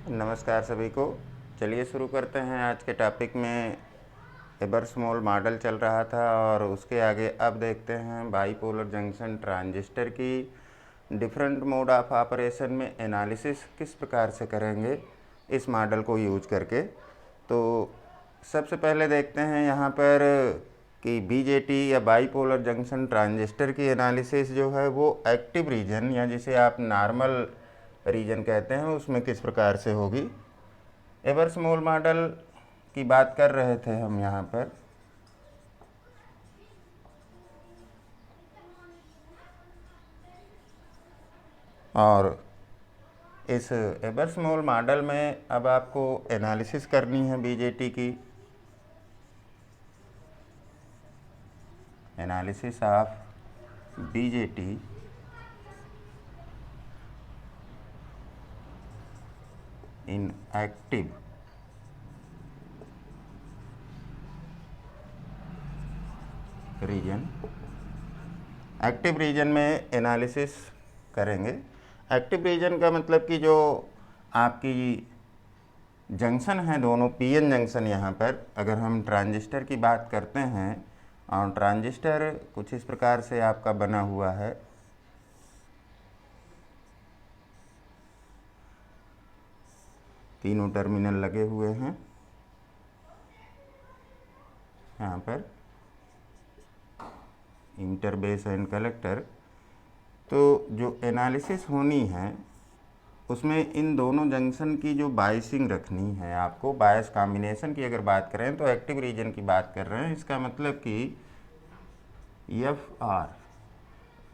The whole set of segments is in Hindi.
नमस्कार सभी को। चलिए शुरू करते हैं। आज के टॉपिक में एबर्समोल मॉडल चल रहा था और उसके आगे अब देखते हैं बाईपोलर जंक्शन ट्रांजिस्टर की डिफरेंट मोड ऑफ ऑपरेशन में एनालिसिस किस प्रकार से करेंगे इस मॉडल को यूज करके। तो सबसे पहले देखते हैं यहाँ पर कि बीजेटी या बाईपोलर जंक्शन ट्रांजिस्टर की एनालिसिस जो है वो एक्टिव रीजन या जिसे आप नॉर्मल रीजन कहते हैं उसमें किस प्रकार से होगी। एबर्समोल मॉडल की बात कर रहे थे हम यहाँ पर। और इस एबर्समोल मॉडल में अब आपको एनालिसिस करनी है बीजेटी की। Analysis of BJT in active region. Active region में एनालिसिस करेंगे। एक्टिव रीजन का मतलब कि जो आपकी जंक्शन है दोनों पीएन जंक्शन, यहाँ पर अगर हम ट्रांजिस्टर की बात करते हैं और ट्रांजिस्टर कुछ इस प्रकार से आपका बना हुआ है। तीनों टर्मिनल लगे हुए हैं यहाँ पर, इंटर बेस एंड कलेक्टर। तो जो एनालिसिस होनी है उसमें इन दोनों जंक्शन की जो बायसिंग रखनी है आपको। बायस कॉम्बिनेशन की अगर बात करें तो एक्टिव रीजन की बात कर रहे हैं, इसका मतलब कि एफ आर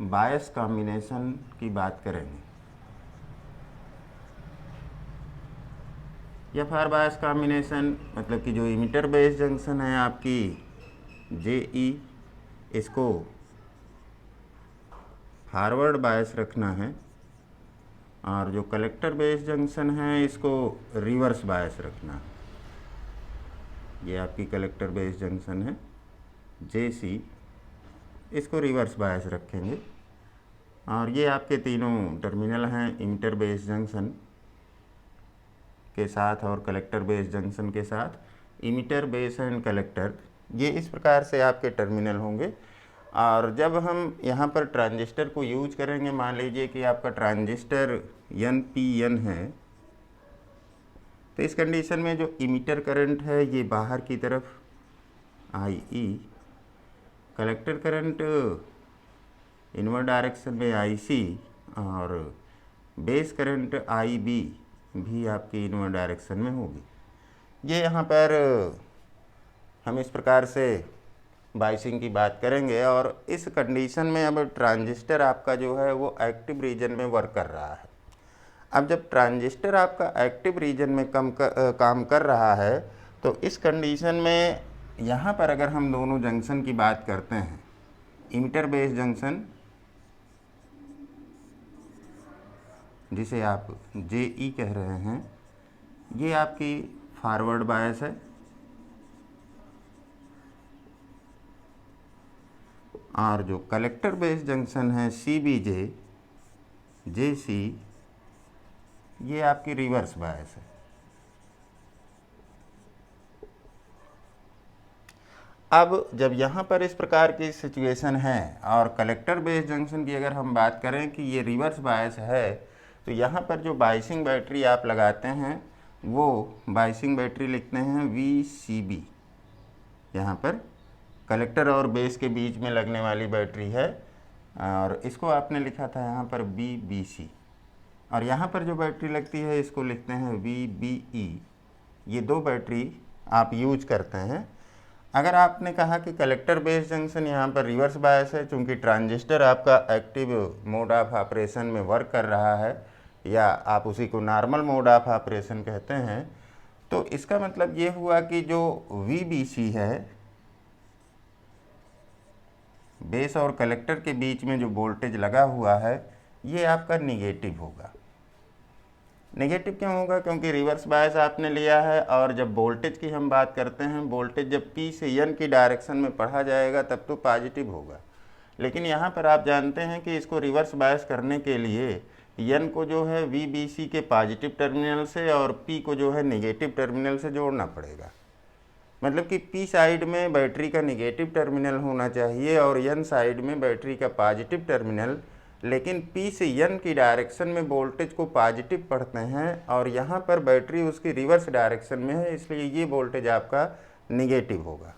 बायस कॉम्बिनेशन की बात करेंगे। एफ आर बायस कॉम्बिनेशन मतलब कि जो इमिटर बेस जंक्शन है आपकी जे ई, इसको फॉरवर्ड बायस रखना है और जो कलेक्टर बेस जंक्शन है इसको रिवर्स बायस रखना है। ये आपकी कलेक्टर बेस जंक्शन है जे सी, इसको रिवर्स बायस रखेंगे। और ये आपके तीनों टर्मिनल हैं इमिटर बेस जंक्शन के साथ और कलेक्टर बेस जंक्शन के साथ। इमिटर बेस एंड कलेक्टर ये इस प्रकार से आपके टर्मिनल होंगे। और जब हम यहाँ पर ट्रांजिस्टर को यूज करेंगे, मान लीजिए कि आपका ट्रांजिस्टर एन पी एन है, तो इस कंडीशन में जो इमिटर करंट है ये बाहर की तरफ आई ई, कलेक्टर करंट इनवर्ड डायरेक्शन में आई सी, और बेस करंट आई बी भी आपकी इनवर्ड डायरेक्शन में होगी। ये यहाँ पर हम इस प्रकार से बाइसिंग की बात करेंगे। और इस कंडीशन में अब ट्रांजिस्टर आपका जो है वो एक्टिव रीजन में वर्क कर रहा है। अब जब ट्रांजिस्टर आपका एक्टिव रीजन में काम कर रहा है तो इस कंडीशन में यहाँ पर अगर हम दोनों जंक्शन की बात करते हैं, इमिटर बेस जंक्शन जिसे आप जे ई कह रहे हैं, ये आपकी फॉरवर्ड बायस है। और जो कलेक्टर बेस जंक्शन है सी बी जे जे सी, ये आपकी रिवर्स बायस है। अब जब यहाँ पर इस प्रकार की सिचुएशन है और कलेक्टर बेस जंक्शन की अगर हम बात करें कि ये रिवर्स बायस है, तो यहाँ पर जो बाइसिंग बैटरी आप लगाते हैं वो बाइसिंग बैटरी लिखते हैं वी सी बी। यहाँ पर कलेक्टर और बेस के बीच में लगने वाली बैटरी है और इसको आपने लिखा था यहाँ पर बी बी सी। और यहाँ पर जो बैटरी लगती है इसको लिखते हैं वी बी ई। ये दो बैटरी आप यूज करते हैं। अगर आपने कहा कि कलेक्टर बेस जंक्शन यहाँ पर रिवर्स बायस है, चूँकि ट्रांजिस्टर आपका एक्टिव मोड ऑफ ऑपरेशन में वर्क कर रहा है या आप उसी को नॉर्मल मोड ऑफ ऑपरेशन कहते हैं, तो इसका मतलब ये हुआ कि जो वी बी सी है, बेस और कलेक्टर के बीच में जो वोल्टेज लगा हुआ है, ये आपका निगेटिव होगा। नेगेटिव क्यों होगा? क्योंकि रिवर्स बायस आपने लिया है और जब वोल्टेज की हम बात करते हैं, वोल्टेज जब P से N की डायरेक्शन में पढ़ा जाएगा तब तो पॉजिटिव होगा। लेकिन यहाँ पर आप जानते हैं कि इसको रिवर्स बायस करने के लिए n को जो है VBC के पॉजिटिव टर्मिनल से और P को जो है नेगेटिव टर्मिनल से जोड़ना पड़ेगा। मतलब कि P साइड में बैटरी का नेगेटिव टर्मिनल होना चाहिए और N साइड में बैटरी का पॉजिटिव टर्मिनल, लेकिन P से N की डायरेक्शन में वोल्टेज को पॉजिटिव पढ़ते हैं और यहाँ पर बैटरी उसकी रिवर्स डायरेक्शन में है, इसलिए ये वोल्टेज आपका निगेटिव होगा।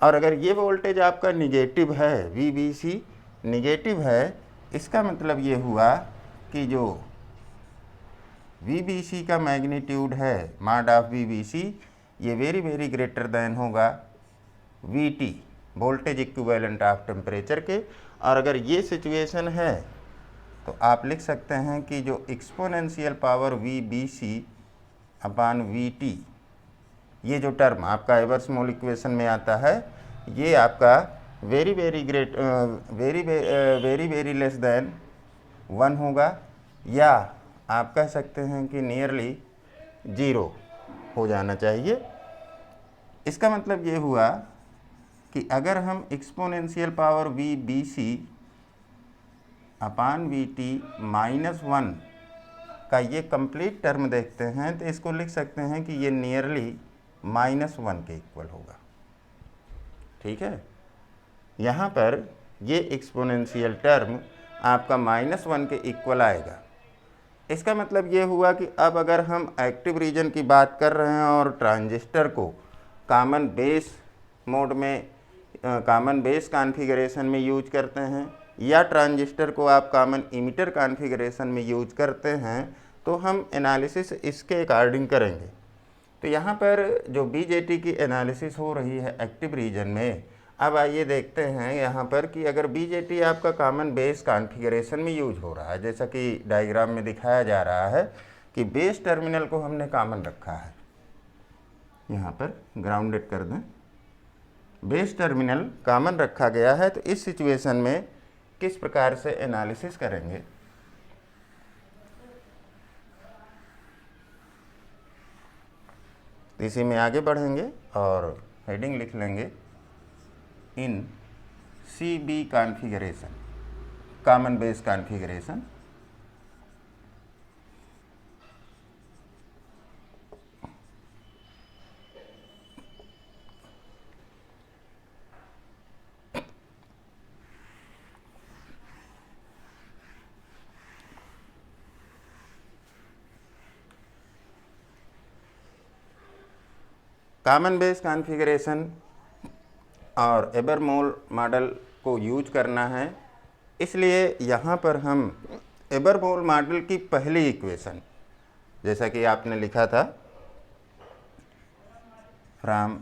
और अगर ये वोल्टेज आपका निगेटिव है, VBC निगेटिव है, इसका मतलब ये हुआ कि जो VBC का मैग्नीट्यूड है, मॉड ऑफ VBC, ये वेरी ग्रेटर देन होगा VT, voltage equivalent of temperature के। और अगर ये सिचुएशन है तो आप लिख सकते हैं कि जो exponential power VBC upon VT, ये जो टर्म आपका एवर्स-मोल इक्वेशन में आता है, ये आपका वेरी लेस देन 1 होगा, या आप कह सकते हैं कि नियरली 0 हो जाना चाहिए। इसका मतलब ये हुआ कि अगर हम exponential power VBC upon VT -1 का ये कंप्लीट टर्म देखते हैं तो इसको लिख सकते हैं कि ये नियरली -1 के इक्वल होगा। ठीक है, यहाँ पर ये एक्सपोनेंशियल टर्म आपका -1 के इक्वल आएगा। इसका मतलब ये हुआ कि अब अगर हम एक्टिव रीजन की बात कर रहे हैं और ट्रांजिस्टर को कॉमन बेस मोड में, कॉमन बेस कॉन्फ़िगरेशन में यूज करते हैं, या ट्रांजिस्टर को आप कॉमन इमिटर कॉन्फ़िगरेशन में यूज करते हैं, तो हम एनालिसिस इसके अकॉर्डिंग करेंगे। तो यहाँ पर जो BJT की एनालिसिस हो रही है एक्टिव रीजन में, अब आइए देखते हैं यहाँ पर कि अगर BJT आपका कॉमन बेस कॉन्फ़िगरेशन में यूज हो रहा है, जैसा कि डायग्राम में दिखाया जा रहा है कि बेस टर्मिनल को हमने कॉमन रखा है, यहाँ पर ग्राउंडेड कर दें, बेस टर्मिनल कॉमन रखा गया है। तो इस सिचुएशन में किस प्रकार से एनालिसिस करेंगे, इसी में आगे बढ़ेंगे और हेडिंग लिख लेंगे इन CB configuration, common base configuration. Common base configuration और एबरमोल मॉडल को यूज करना है, इसलिए यहाँ पर हम एबरमोल मॉडल की पहली इक्वेशन, जैसा कि आपने लिखा था, from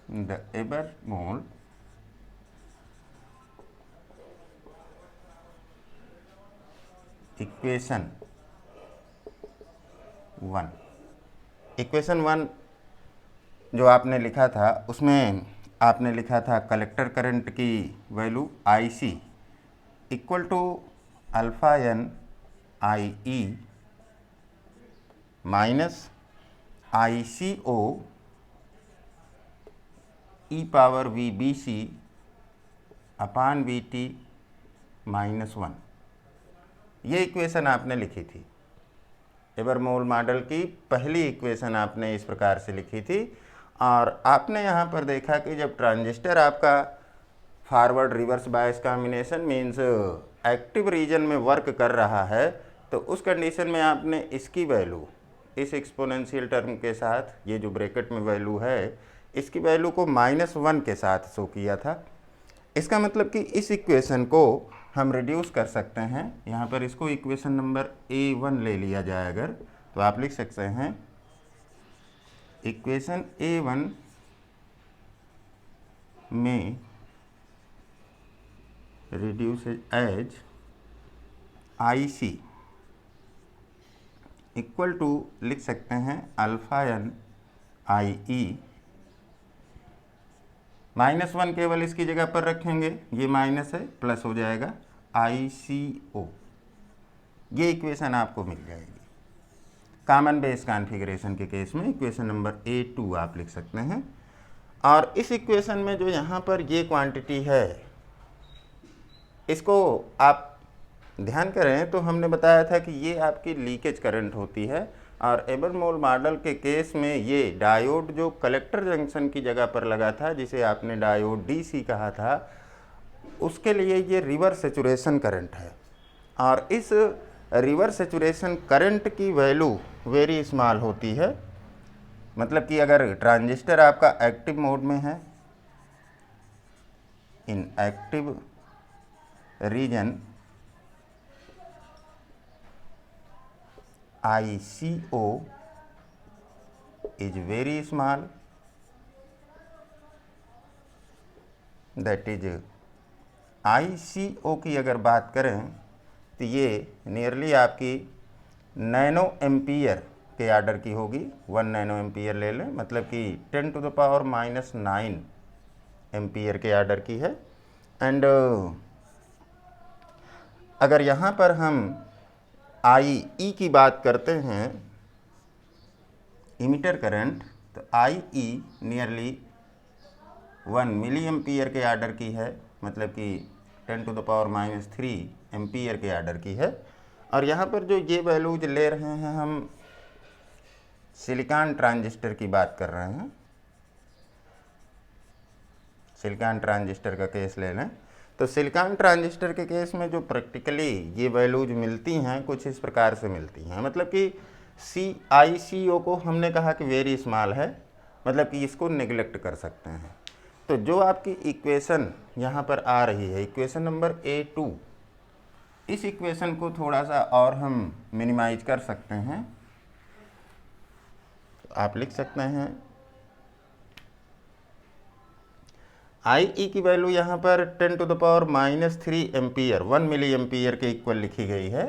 the Ebers Moll equation 1, equation 1 जो आपने लिखा था उसमें आपने लिखा था कलेक्टर करंट की value IC equal to alpha n IE minus ICO e power VBC upon VT -1, ये इक्वेशन आपने लिखी थी। एबरमोल मॉडल की पहली इक्वेशन आपने इस प्रकार से लिखी थी। और आपने यहाँ पर देखा कि जब ट्रांजिस्टर आपका forward reverse bias combination means active region में वर्क कर रहा है, तो उस कंडीशन में आपने इसकी वैल्यू इस एक्सपोनेंशियल टर्म के साथ, ये जो ब्रैकेट में वैल्यू है, इसकी वैल्यू को -1 के साथ शो किया था। इसका मतलब कि इस इक्वेशन को हम रिड्यूस कर सकते हैं। यहाँ पर इसको इक्वेशन नंबर A1 ले लिया जाए अगर, तो आप लिख सकते हैं इक्वेशन A1 में reduce as IC equal to लिख सकते हैं अल्फ़ा n IE, -1 केवल इसकी जगह पर रखेंगे, ये माइनस है, प्लस हो जाएगा ICO। ये इक्वेशन आपको मिल जाएगी। कॉमन बेस कॉन्फ़िगरेशन के केस में इक्वेशन नंबर A2 आप लिख सकते हैं। और इस इक्वेशन में जो यहाँ पर ये क्वांटिटी है, इसको आप ध्यान करें तो हमने बताया था कि ये आपकी लीकेज करंट होती है, और एबरमोल मॉडल के केस में ये डायोड जो कलेक्टर जंक्शन की जगह पर लगा था, जिसे आपने डायोड डीसी कहा था, उसके लिए ये रिवर्स सैचुरेशन करंट है। और इस रिवर्स सैचुरेशन करंट की वैल्यू वेरी स्मॉल होती है। मतलब कि अगर ट्रांजिस्टर आपका एक्टिव मोड में है, इन active region ICO is very small, that is ICO की अगर बात करें तो ये नियरली आपकी नैनो एम्पियर के आर्डर की होगी। 1 नैनो एम्पियर ले लें, मतलब कि 10⁻⁹ एम्पियर के आर्डर की है। एंड अगर यहाँ पर हम IE की बात करते हैं, इमीटर करंट, तो IE नियरली 1 मिली एम्पियर के आर्डर की है, मतलब कि 10⁻³ एम्पियर के आर्डर की है। और यहाँ पर जो ये वैल्यूज ले रहे हैं, हम सिलिकॉन ट्रांजिस्टर की बात कर रहे हैं। सिलिकॉन ट्रांजिस्टर का केस ले लें तो सिलिकॉन ट्रांजिस्टर के केस में जो प्रैक्टिकली ये वैल्यूज मिलती हैं, कुछ इस प्रकार से मिलती हैं। मतलब कि ICO को हमने कहा कि वेरी स्मॉल है, मतलब कि इसको नेग्लेक्ट कर सकते हैं। तो जो आपकी इक्वेशन यहाँ पर आ रही है, इक्वेशन नंबर A2, इस इक्वेशन को थोड़ा सा और हम मिनिमाइज कर सकते हैं। तो आप लिख सकते हैं IE की वैल्यू यहाँ पर 10⁻³ एम्पियर, 1 मिली एम्पियर के इक्वल लिखी गई है,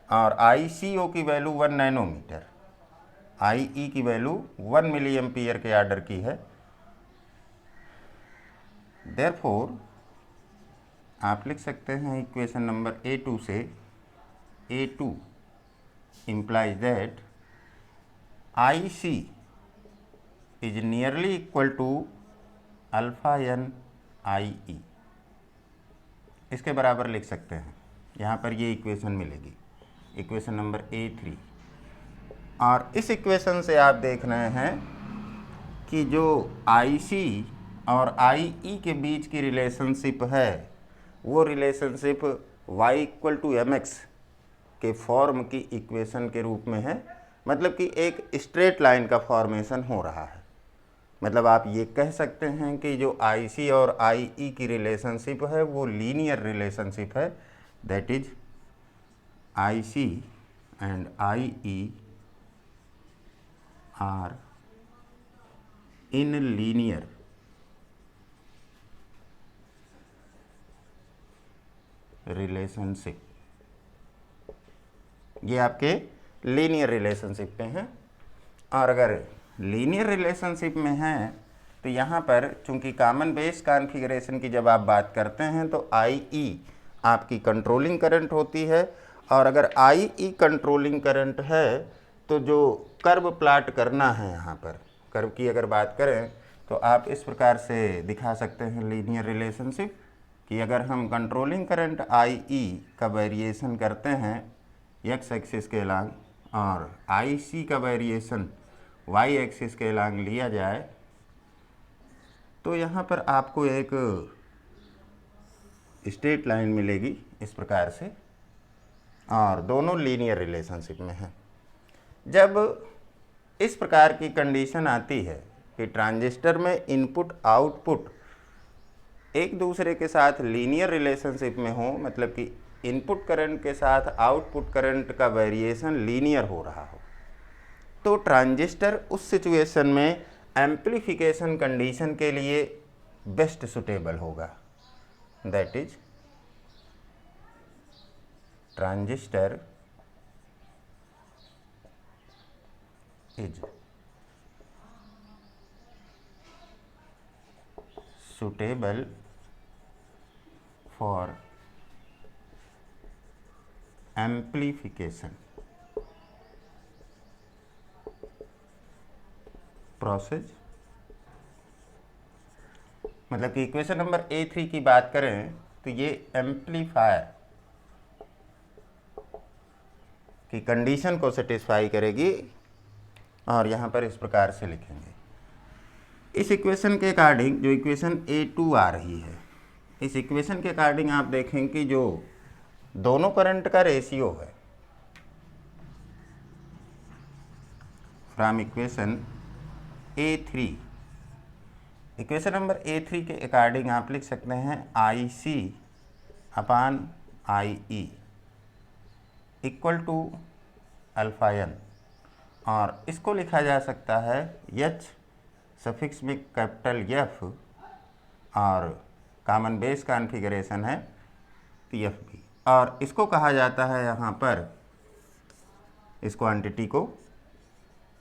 और ICO की वैल्यू 1 नैनोमीटर। IE की वैल्यू 1 मिली एम्पियर के आर्डर की है। देयरफॉर आप लिख सकते हैं इक्वेशन नंबर A2 से, A2 implies that IC is nearly equal to αn IE। इसके बराबर लिख सकते हैं, यहाँ पर ये इक्वेशन मिलेगी, इक्वेशन नंबर A3। और इस इक्वेशन से आप देख रहे हैं कि जो IC और IE के बीच की रिलेशनशिप है, वो रिलेशनशिप y = mx के फॉर्म की इक्वेशन के रूप में है। मतलब कि एक स्ट्रेट लाइन का फॉर्मेशन हो रहा है। मतलब आप ये कह सकते हैं कि जो IC और IE की रिलेशनशिप है वो लीनियर रिलेशनशिप है। That is IC and IE are in linear relationship. ये आपके लीनियर रिलेशनशिप पे हैं। और अगर लीनियर रिलेशनशिप में हैं तो यहाँ पर चूंकि कॉमन बेस कॉन्फ़िगरेशन की जब आप बात करते हैं तो IE आपकी कंट्रोलिंग करंट होती है। और अगर IE कंट्रोलिंग करंट है तो जो कर्व प्लाट करना है, यहाँ पर कर्व की अगर बात करें तो आप इस प्रकार से दिखा सकते हैं लीनियर रिलेशनशिप कि अगर हम कंट्रोलिंग करंट IE का वेरिएशन करते हैं x एक्सिस के अलांग और IC का वेरिएशन y एक्सिस के अलांग लिया जाए, तो यहाँ पर आपको एक स्ट्रेट लाइन मिलेगी इस प्रकार से, और दोनों लीनियर रिलेशनशिप में हैं। जब इस प्रकार की कंडीशन आती है कि ट्रांजिस्टर में इनपुट आउटपुट एक दूसरे के साथ लीनियर रिलेशनशिप में हो, मतलब कि इनपुट करंट के साथ आउटपुट करंट का वेरिएशन लीनियर हो रहा हो, तो ट्रांजिस्टर उस सिचुएशन में एम्प्लीफिकेशन कंडीशन के लिए बेस्ट सुटेबल होगा। That is transistor is suitable for amplification process। मतलब कि इक्वेशन नंबर A3 की बात करें तो ये एम्पलीफायर की कंडीशन को सेटिस्फाई करेगी, और यहाँ पर इस प्रकार से लिखेंगे। इस इक्वेशन के अकॉर्डिंग जो इक्वेशन A2 आ रही है, इस इक्वेशन के अकॉर्डिंग आप देखें कि जो दोनों करंट का रेशियो है, from equation A3, equation number A3 के अकॉर्डिंग आप लिख सकते हैं IC upon IE equal to alpha n, और इसको लिखा जा सकता है H सफिक्स में कैपिटल F, और कॉमन बेस कॉन्फ़िगरेशन है TFB, और इसको कहा जाता है यहाँ पर, इस क्वांटिटी को,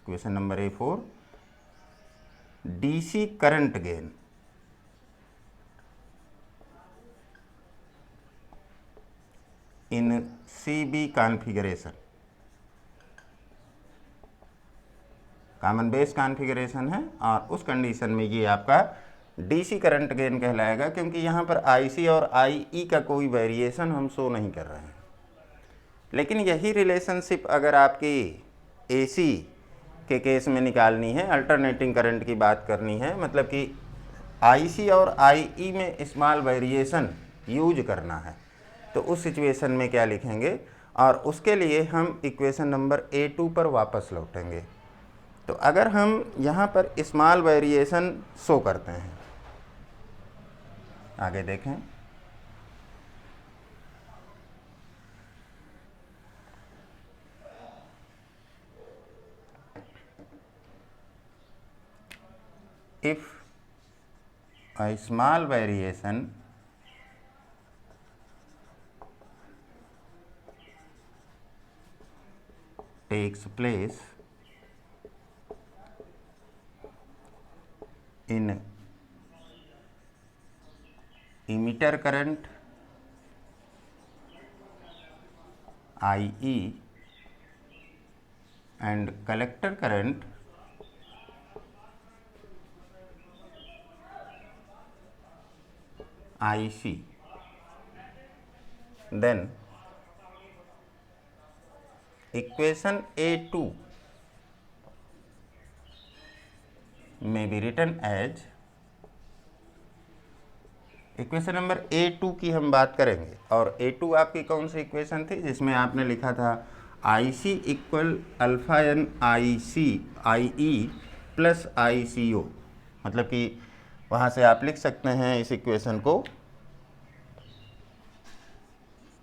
equation number A4, DC current gain. In CB configuration, common base configuration है, और उस कंडीशन में ये आपका DC करंट गेन कहलाएगा, क्योंकि यहाँ पर IC और IE का कोई वेरिएशन हम शो नहीं कर रहे हैं। लेकिन यही रिलेशनशिप अगर आपकी AC के केस में निकालनी है, अल्टरनेटिंग करंट की बात करनी है, मतलब कि IC और IE में स्मॉल वेरिएशन यूज करना है, तो उस सिचुएशन में क्या लिखेंगे, और उसके लिए हम इक्वेशन नंबर A2 पर वापस लौटेंगे। तो अगर हम यहाँ पर स्मॉल वेरिएशन शो करते हैं, आगे देखें, if a small variation takes place in emitter current IE and collector current IC, then equation A2 may be written as, equation number A2 की हम बात करेंगे, और A2 आपकी कौन सी इक्वेशन थी जिसमें आपने लिखा था IC equal alpha n IE plus ICO, मतलब कि वहाँ से आप लिख सकते हैं इस इक्वेशन को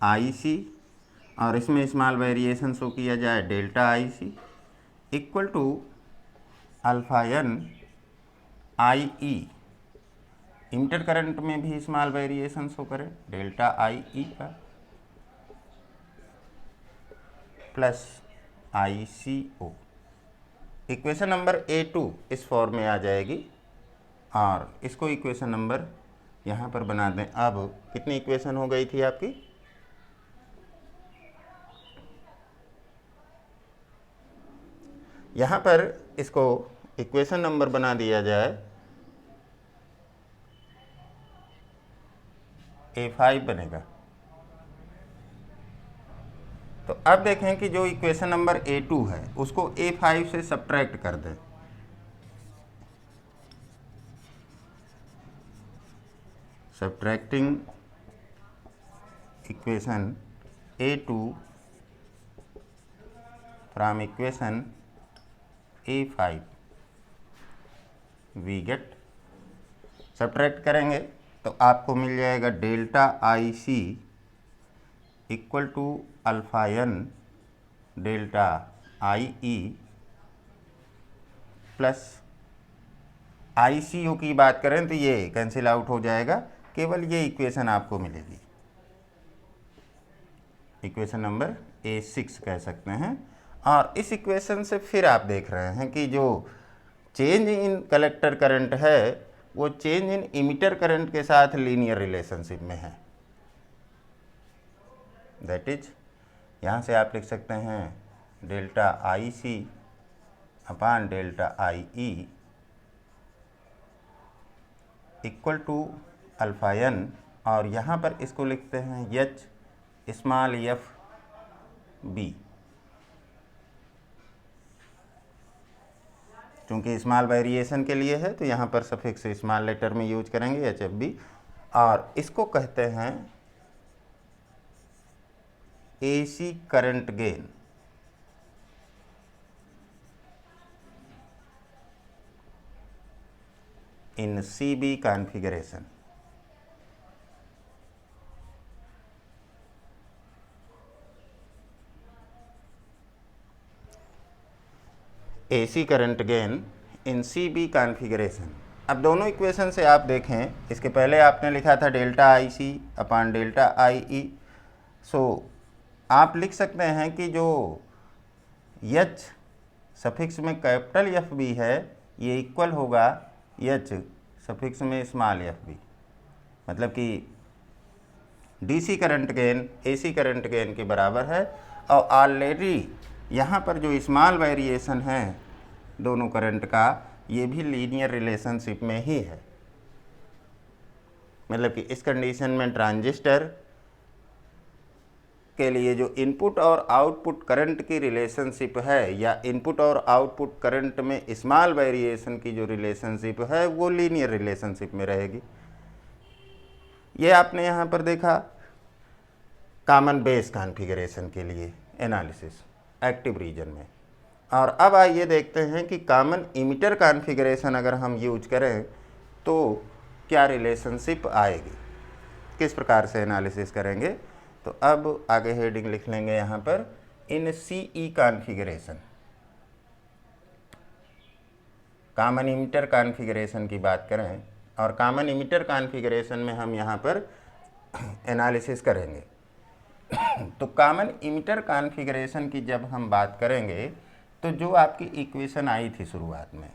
IC, और इसमें स्मॉल वेरिएशन शो किया जाए delta IC equal to alpha n IE, emitter current में भी स्मॉल वेरिएशन शो करें डेल्टा IE का, plus ICO। Equation number A2 इस फॉर्म में आ जाएगी, और इसको इक्वेशन नंबर यहाँ पर बना दें। अब कितनी इक्वेशन हो गई थी आपकी, यहाँ पर इसको इक्वेशन नंबर बना दिया जाए A5 बनेगा। तो अब देखें कि जो इक्वेशन नंबर A2 है उसको A5 से सब्ट्रैक्ट कर दें, subtracting equation A2 from equation A5 we get, subtract करेंगे तो आपको मिल जाएगा delta IC equal to alpha n delta IE plus ICO की बात करें तो ये कैंसिल आउट हो जाएगा, केवल ये इक्वेशन आपको मिलेगी, इक्वेशन नंबर A6 कह सकते हैं। और इस इक्वेशन से फिर आप देख रहे हैं कि जो चेंज इन कलेक्टर करंट है वो चेंज इन इमिटर करंट के साथ लीनियर रिलेशनशिप में है, दैट इज यहाँ से आप लिख सकते हैं delta IC upon delta IE equal to alpha n, और यहाँ पर इसको लिखते हैं H स्मॉल f B, चूँकि स्मॉल वेरिएशन के लिए है तो यहाँ पर सफिक्स स्मॉल लेटर में यूज करेंगे HFB, और इसको कहते हैं AC current gain. In CB configuration. AC current gain in CB configuration. अब दोनों इक्वेशन से आप देखें, इसके पहले आपने लिखा था delta IC upon delta IE। सो आप लिख सकते हैं कि जो H सफिक्स में कैपिटल FB है ये इक्वल होगा H सफिक्स में स्मॉल FB। मतलब कि DC current gain AC current gain के बराबर है। और ऑलरेडी यहाँ पर जो स्मॉल वेरिएशन है दोनों करंट का, ये भी लीनियर रिलेशनशिप में ही है। मतलब कि इस कंडीशन में ट्रांजिस्टर के लिए जो इनपुट और आउटपुट करंट की रिलेशनशिप है, या इनपुट और आउटपुट करंट में स्मॉल वेरिएशन की जो रिलेशनशिप है वो लीनियर रिलेशनशिप में रहेगी। ये आपने यहाँ पर देखा कॉमन बेस कॉन्फ़िगरेशन के लिए एनालिसिस एक्टिव रीजन में। और अब आइए देखते हैं कि कॉमन इमिटर कॉन्फ़िगरेशन अगर हम यूज करें तो क्या रिलेशनशिप आएगी, किस प्रकार से एनालिसिस करेंगे। तो अब आगे हेडिंग लिख लेंगे यहाँ पर इन CE configuration. Common emitter configuration की बात करें और कॉमन इमिटर कॉन्फ़िगरेशन में हम यहाँ पर एनालिसिस करेंगे। तो कॉमन इमिटर कॉन्फ़िगरेशन की जब हम बात करेंगे तो जो आपकी इक्वेशन आई थी शुरुआत में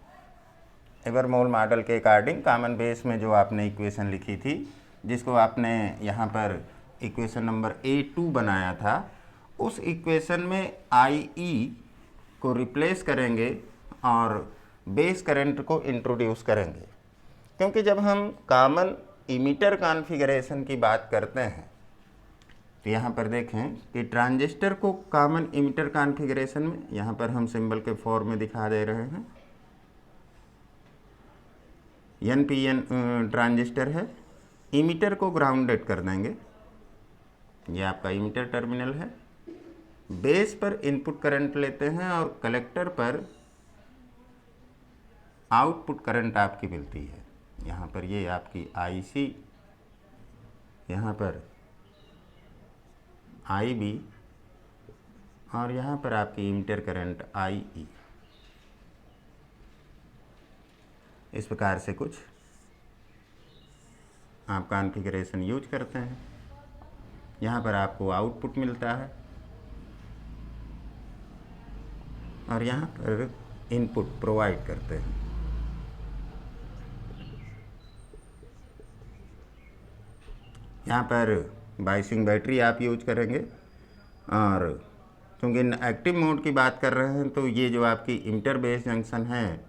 एवरमोल मॉडल के अकॉर्डिंग, कॉमन बेस में जो आपने इक्वेशन लिखी थी, जिसको आपने यहाँ पर इक्वेशन नंबर A2 बनाया था, उस इक्वेशन में IE को रिप्लेस करेंगे और बेस करंट को इंट्रोड्यूस करेंगे। क्योंकि जब हम कॉमन इमिटर कॉन्फ़िगरेशन की बात करते हैं तो यहाँ पर देखें कि ट्रांजिस्टर को कॉमन इमिटर कॉन्फ़िगरेशन में, यहाँ पर हम सिंबल के फॉर्म में दिखा दे रहे हैं, NPN ट्रांजिस्टर है। इमिटर को ग्राउंडेड कर देंगे, ये आपका इमिटर टर्मिनल है। बेस पर इनपुट करंट लेते हैं और कलेक्टर पर आउटपुट करंट आपकी मिलती है। यहाँ पर ये आपकी IC, यहाँ पर IB और यहाँ पर आपकी इमिटर करंट IE। इस प्रकार से कुछ आप कॉन्फ़िगरेशन यूज करते हैं। यहाँ पर आपको आउटपुट मिलता है और यहाँ पर इनपुट प्रोवाइड करते हैं। यहाँ पर बाइसिंग बैटरी आप यूज करेंगे। और क्योंकि एक्टिव मोड की बात कर रहे हैं तो ये जो आपकी इमिटर बेस जंक्शन है,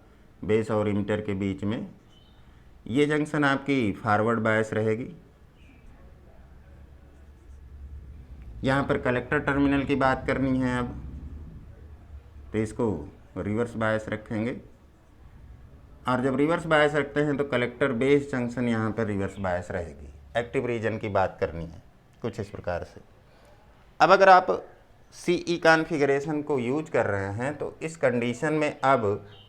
बेस और इमिटर के बीच में, ये जंक्शन आपकी फॉरवर्ड बायस रहेगी। यहाँ पर कलेक्टर टर्मिनल की बात करनी है अब, तो इसको रिवर्स बायस रखेंगे। और जब रिवर्स बायस रखते हैं तो कलेक्टर बेस जंक्शन यहाँ पर रिवर्स बायस रहेगी। एक्टिव रीजन की बात करनी है कुछ इस प्रकार से। अब अगर आप CE कॉन्फ़िगरेशन को यूज कर रहे हैं तो इस कंडीशन में अब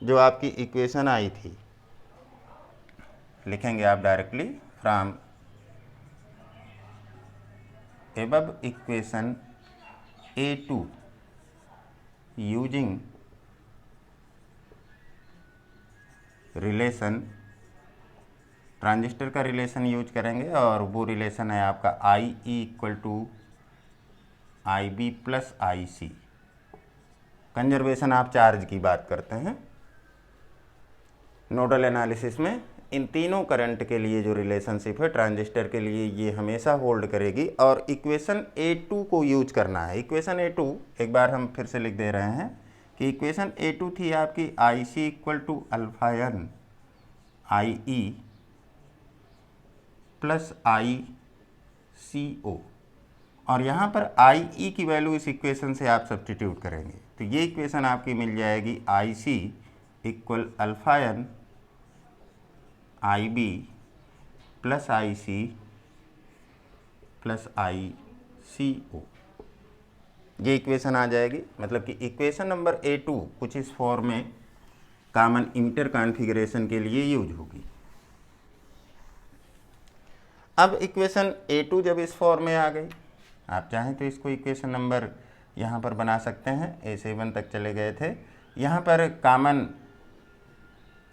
जो आपकी इक्वेशन आई थी, लिखेंगे आप directly from above equation A2 using relation, transistor का रिलेशन यूज करेंगे और वो रिलेशन है आपका IE equal to IB plus IC। Conservation of charge की बात करते हैं। नोडल एनालिसिस में इन तीनों करंट के लिए जो रिलेशनशिप है ट्रांजिस्टर के लिए, ये हमेशा होल्ड करेगी। और इक्वेशन A2 को यूज करना है। इक्वेशन A2 एक बार हम फिर से लिख दे रहे हैं कि इक्वेशन A2 थी आपकी IC equal to alpha n IE plus ICO। और यहाँ पर IE की वैल्यू इस इक्वेशन से आप सब्स्टिट्यूट करेंगे तो ये इक्वेशन आपकी मिल जाएगी IC equal alpha N I B plus I C plus I C ओ, ये इक्वेशन आ जाएगी। मतलब कि इक्वेशन नंबर A2 कुछ इस फॉर्म में कॉमन इमिटर कॉन्फ़िगरेशन के लिए यूज होगी। अब इक्वेशन A2 जब इस फॉर्म में आ गई, आप चाहें तो इसको इक्वेशन नंबर यहाँ पर बना सकते हैं। A7 तक चले गए थे, यहाँ पर कॉमन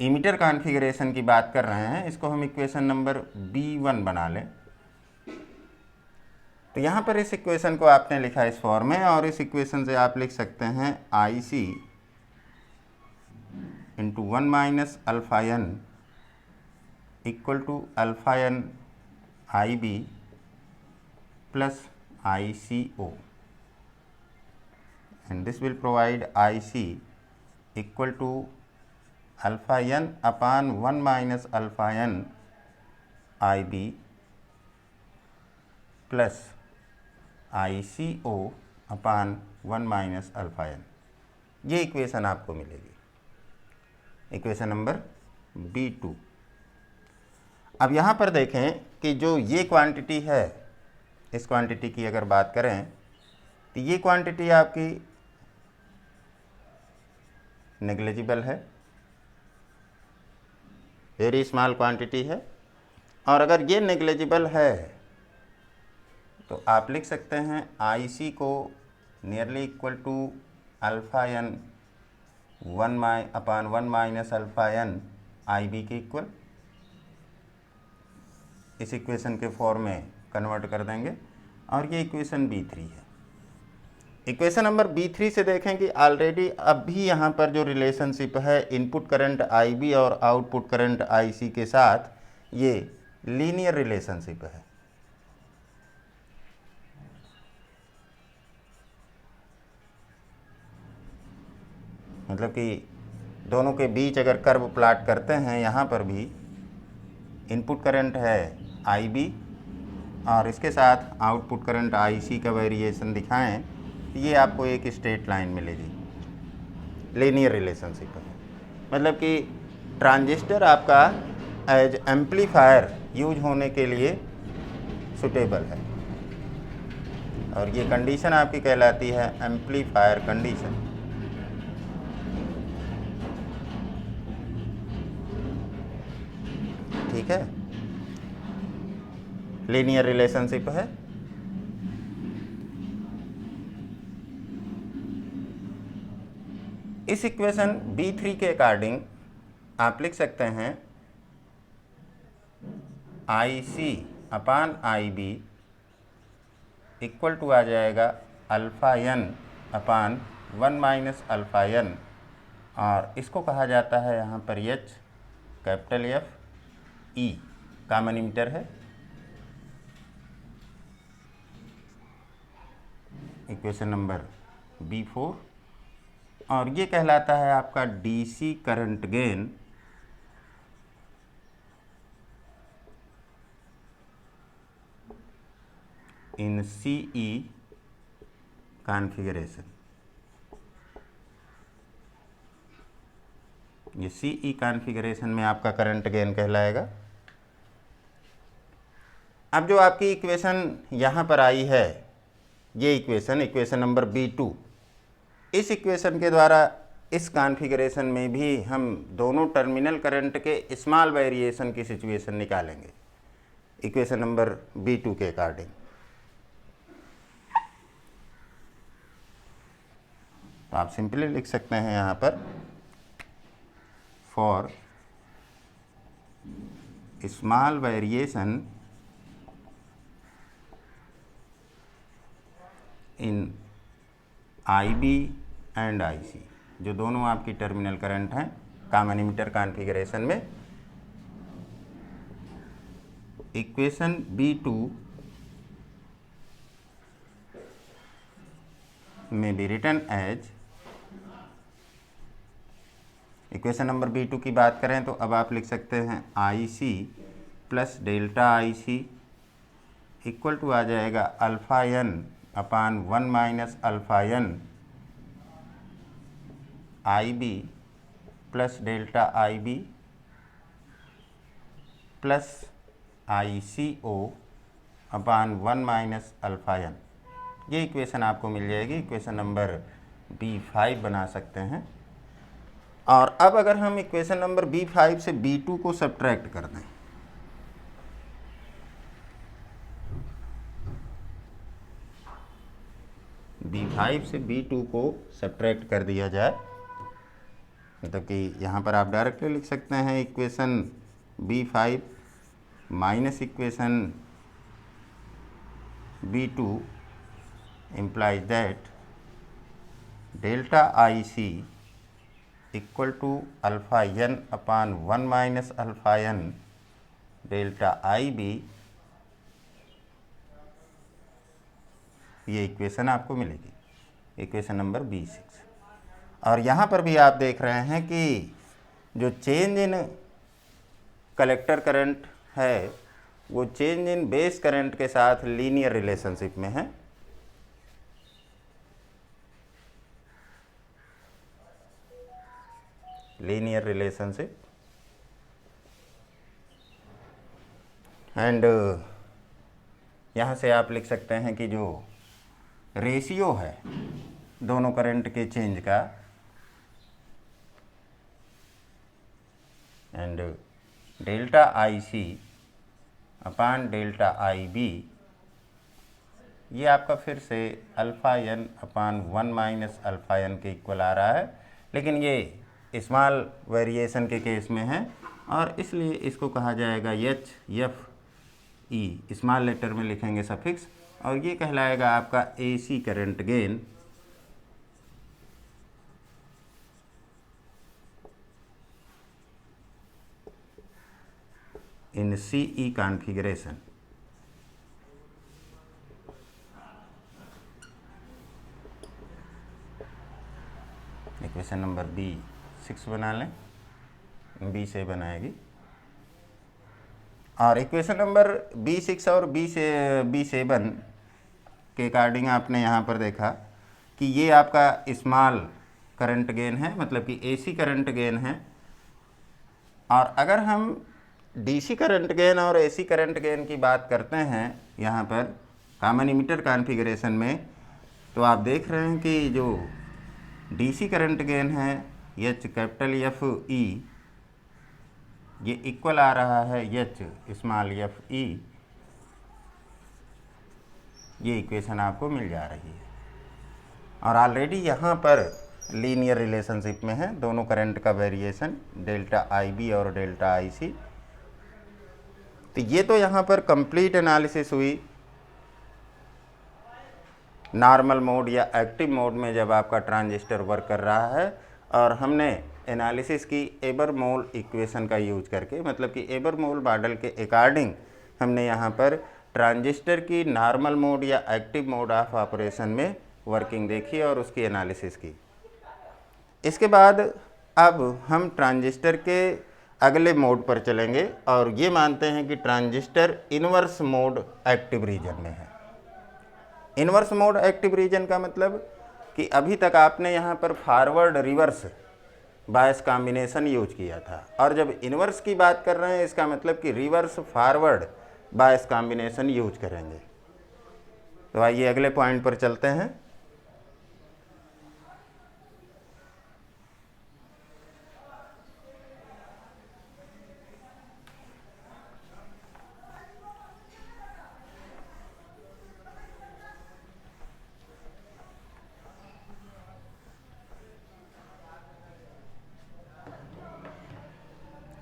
इमिटर कॉन्फ़िगरेशन की बात कर रहे हैं, इसको हम इक्वेशन नंबर B1 बना लें। तो यहाँ पर इस इक्वेशन को आपने लिखा इस फॉर्म में, और इस इक्वेशन से आप लिख सकते हैं I C into 1 minus alpha N equal to alpha N I B plus I C O, and this will provide I C equal to alpha N upon 1 minus alpha N I B plus I C O upon 1 minus alpha N. ये इक्वेशन आपको मिलेगी, इक्वेशन नंबर B2। अब यहाँ पर देखें कि जो ये क्वांटिटी है, इस क्वांटिटी की अगर बात करें तो ये क्वांटिटी आपकी नेग्लिजिबल है, वेरी स्मॉल क्वांटिटी है। और अगर ये नेग्लिजिबल है तो आप लिख सकते हैं आई सी को nearly equal to alpha N 1 minus alpha N I B के इक्वल। इस इक्वेशन के फॉर्म में कन्वर्ट कर देंगे, और ये इक्वेशन B3 है। इक्वेशन नंबर B3 से देखें कि ऑलरेडी अब भी यहाँ पर जो रिलेशनशिप है इनपुट करंट IB और आउटपुट करंट IC के साथ, ये लीनियर रिलेशनशिप है। मतलब कि दोनों के बीच अगर कर्व प्लाट करते हैं, यहाँ पर भी इनपुट करंट है IB और इसके साथ आउटपुट करंट IC का वेरिएशन दिखाएं तो ये आपको एक स्ट्रेट लाइन मिलेगी, लीनियर रिलेशनशिप है। मतलब कि ट्रांजिस्टर आपका एज एम्पलीफायर यूज होने के लिए सुटेबल है, और ये कंडीशन आपकी कहलाती है एम्पलीफायर कंडीशन। ठीक है, लीनियर रिलेशनशिप है। इस इक्वेशन B3 के अकॉर्डिंग आप लिख सकते हैं IC upon IB equal to आ जाएगा alpha N upon 1 minus alpha N, और इसको कहा जाता है यहाँ पर H capital F E common emitter है। इक्वेशन नंबर B4, और ये कहलाता है आपका DC current gain in CE configuration. ये CE कॉन्फ़िगरेशन में आपका करंट गेन कहलाएगा। अब जो आपकी इक्वेशन यहाँ पर आई है, ये इक्वेशन नंबर B2, इस इक्वेशन के द्वारा इस कॉन्फ़िगरेशन में भी हम दोनों टर्मिनल करंट के स्मॉल वेरिएशन की सिचुएशन निकालेंगे इक्वेशन नंबर B2 के अकॉर्डिंग। तो आप सिंपली लिख सकते हैं यहाँ पर for small variation in IB and IC, जो दोनों आपकी टर्मिनल करंट हैं कॉमन इमिटर कॉन्फ़िगरेशन में, इक्वेशन B2 में be written as, equation number B2 की बात करें तो अब आप लिख सकते हैं IC plus delta IC equal to आ जाएगा alpha N upon 1 minus alpha N IB plus delta I B plus I C O upon 1 minus alpha N. ये इक्वेशन आपको मिल जाएगी, इक्वेशन नंबर B5 बना सकते हैं। और अब अगर हम इक्वेशन नंबर B5 से B2 को सब्ट्रैक्ट कर दें, B5 से B2 को सब्ट्रैक्ट कर दिया जाए, मतलब कि यहाँ पर आप डायरेक्टली लिख सकते हैं equation B5 minus equation B2 implies that delta I C equal to alpha N upon 1 minus alpha N delta I B. ये इक्वेशन आपको मिलेगी, इक्वेशन नंबर B6। और यहाँ पर भी आप देख रहे हैं कि जो चेंज इन कलेक्टर करंट है वो चेंज इन बेस करंट के साथ लीनियर रिलेशनशिप में है। लीनियर रिलेशनशिप एंड यहाँ से आप लिख सकते हैं कि जो रेशियो है दोनों करंट के चेंज का and delta I C upon delta I B, ये आपका फिर से alpha N upon 1 minus alpha N के इक्वल आ रहा है, लेकिन ये स्मॉल वेरिएशन के केस में है और इसलिए इसको कहा जाएगा H F E, small letter में लिखेंगे सफिक्स, और ये कहलाएगा आपका AC current gain in CE configuration. Equation number B6 बना लें, B से बनाएगी। और इक्वेशन नंबर B6 और B7 के अकॉर्डिंग आपने यहाँ पर देखा कि ये आपका स्मॉल करंट गेन है, मतलब कि एसी करंट गेन है। और अगर हम डीसी करंट गेन और एसी करंट गेन की बात करते हैं यहाँ पर कॉमन इमीटर कॉन्फ़िगरेशन में, तो आप देख रहे हैं कि जो डीसी करंट गेन है एच कैपिटल एफ ई, ये इक्वल आ रहा है एच स्मॉल एफ ई। ये इक्वेशन आपको मिल जा रही है और ऑलरेडी यहाँ पर लीनियर रिलेशनशिप में है दोनों करंट का वेरिएशन डेल्टा आई बी और डेल्टा आई सी। तो ये तो यहाँ पर कंप्लीट एनालिसिस हुई नॉर्मल मोड या एक्टिव मोड में जब आपका ट्रांजिस्टर वर्क कर रहा है, और हमने एनालिसिस की एबर मोल इक्वेशन का यूज करके, मतलब कि एबर मोल मॉडल के अकॉर्डिंग हमने यहाँ पर ट्रांजिस्टर की नॉर्मल मोड या एक्टिव मोड ऑफ ऑपरेशन में वर्किंग देखी और उसकी एनालिसिस की। इसके बाद अब हम ट्रांजिस्टर के अगले मोड पर चलेंगे और ये मानते हैं कि transistor inverse mode active region में है। इन्वर्स मोड एक्टिव रीजन का मतलब कि अभी तक आपने यहाँ पर forward reverse bias combination use किया था, और जब इन्वर्स की बात कर रहे हैं इसका मतलब कि reverse forward bias combination use करेंगे। तो आइए अगले पॉइंट पर चलते हैं।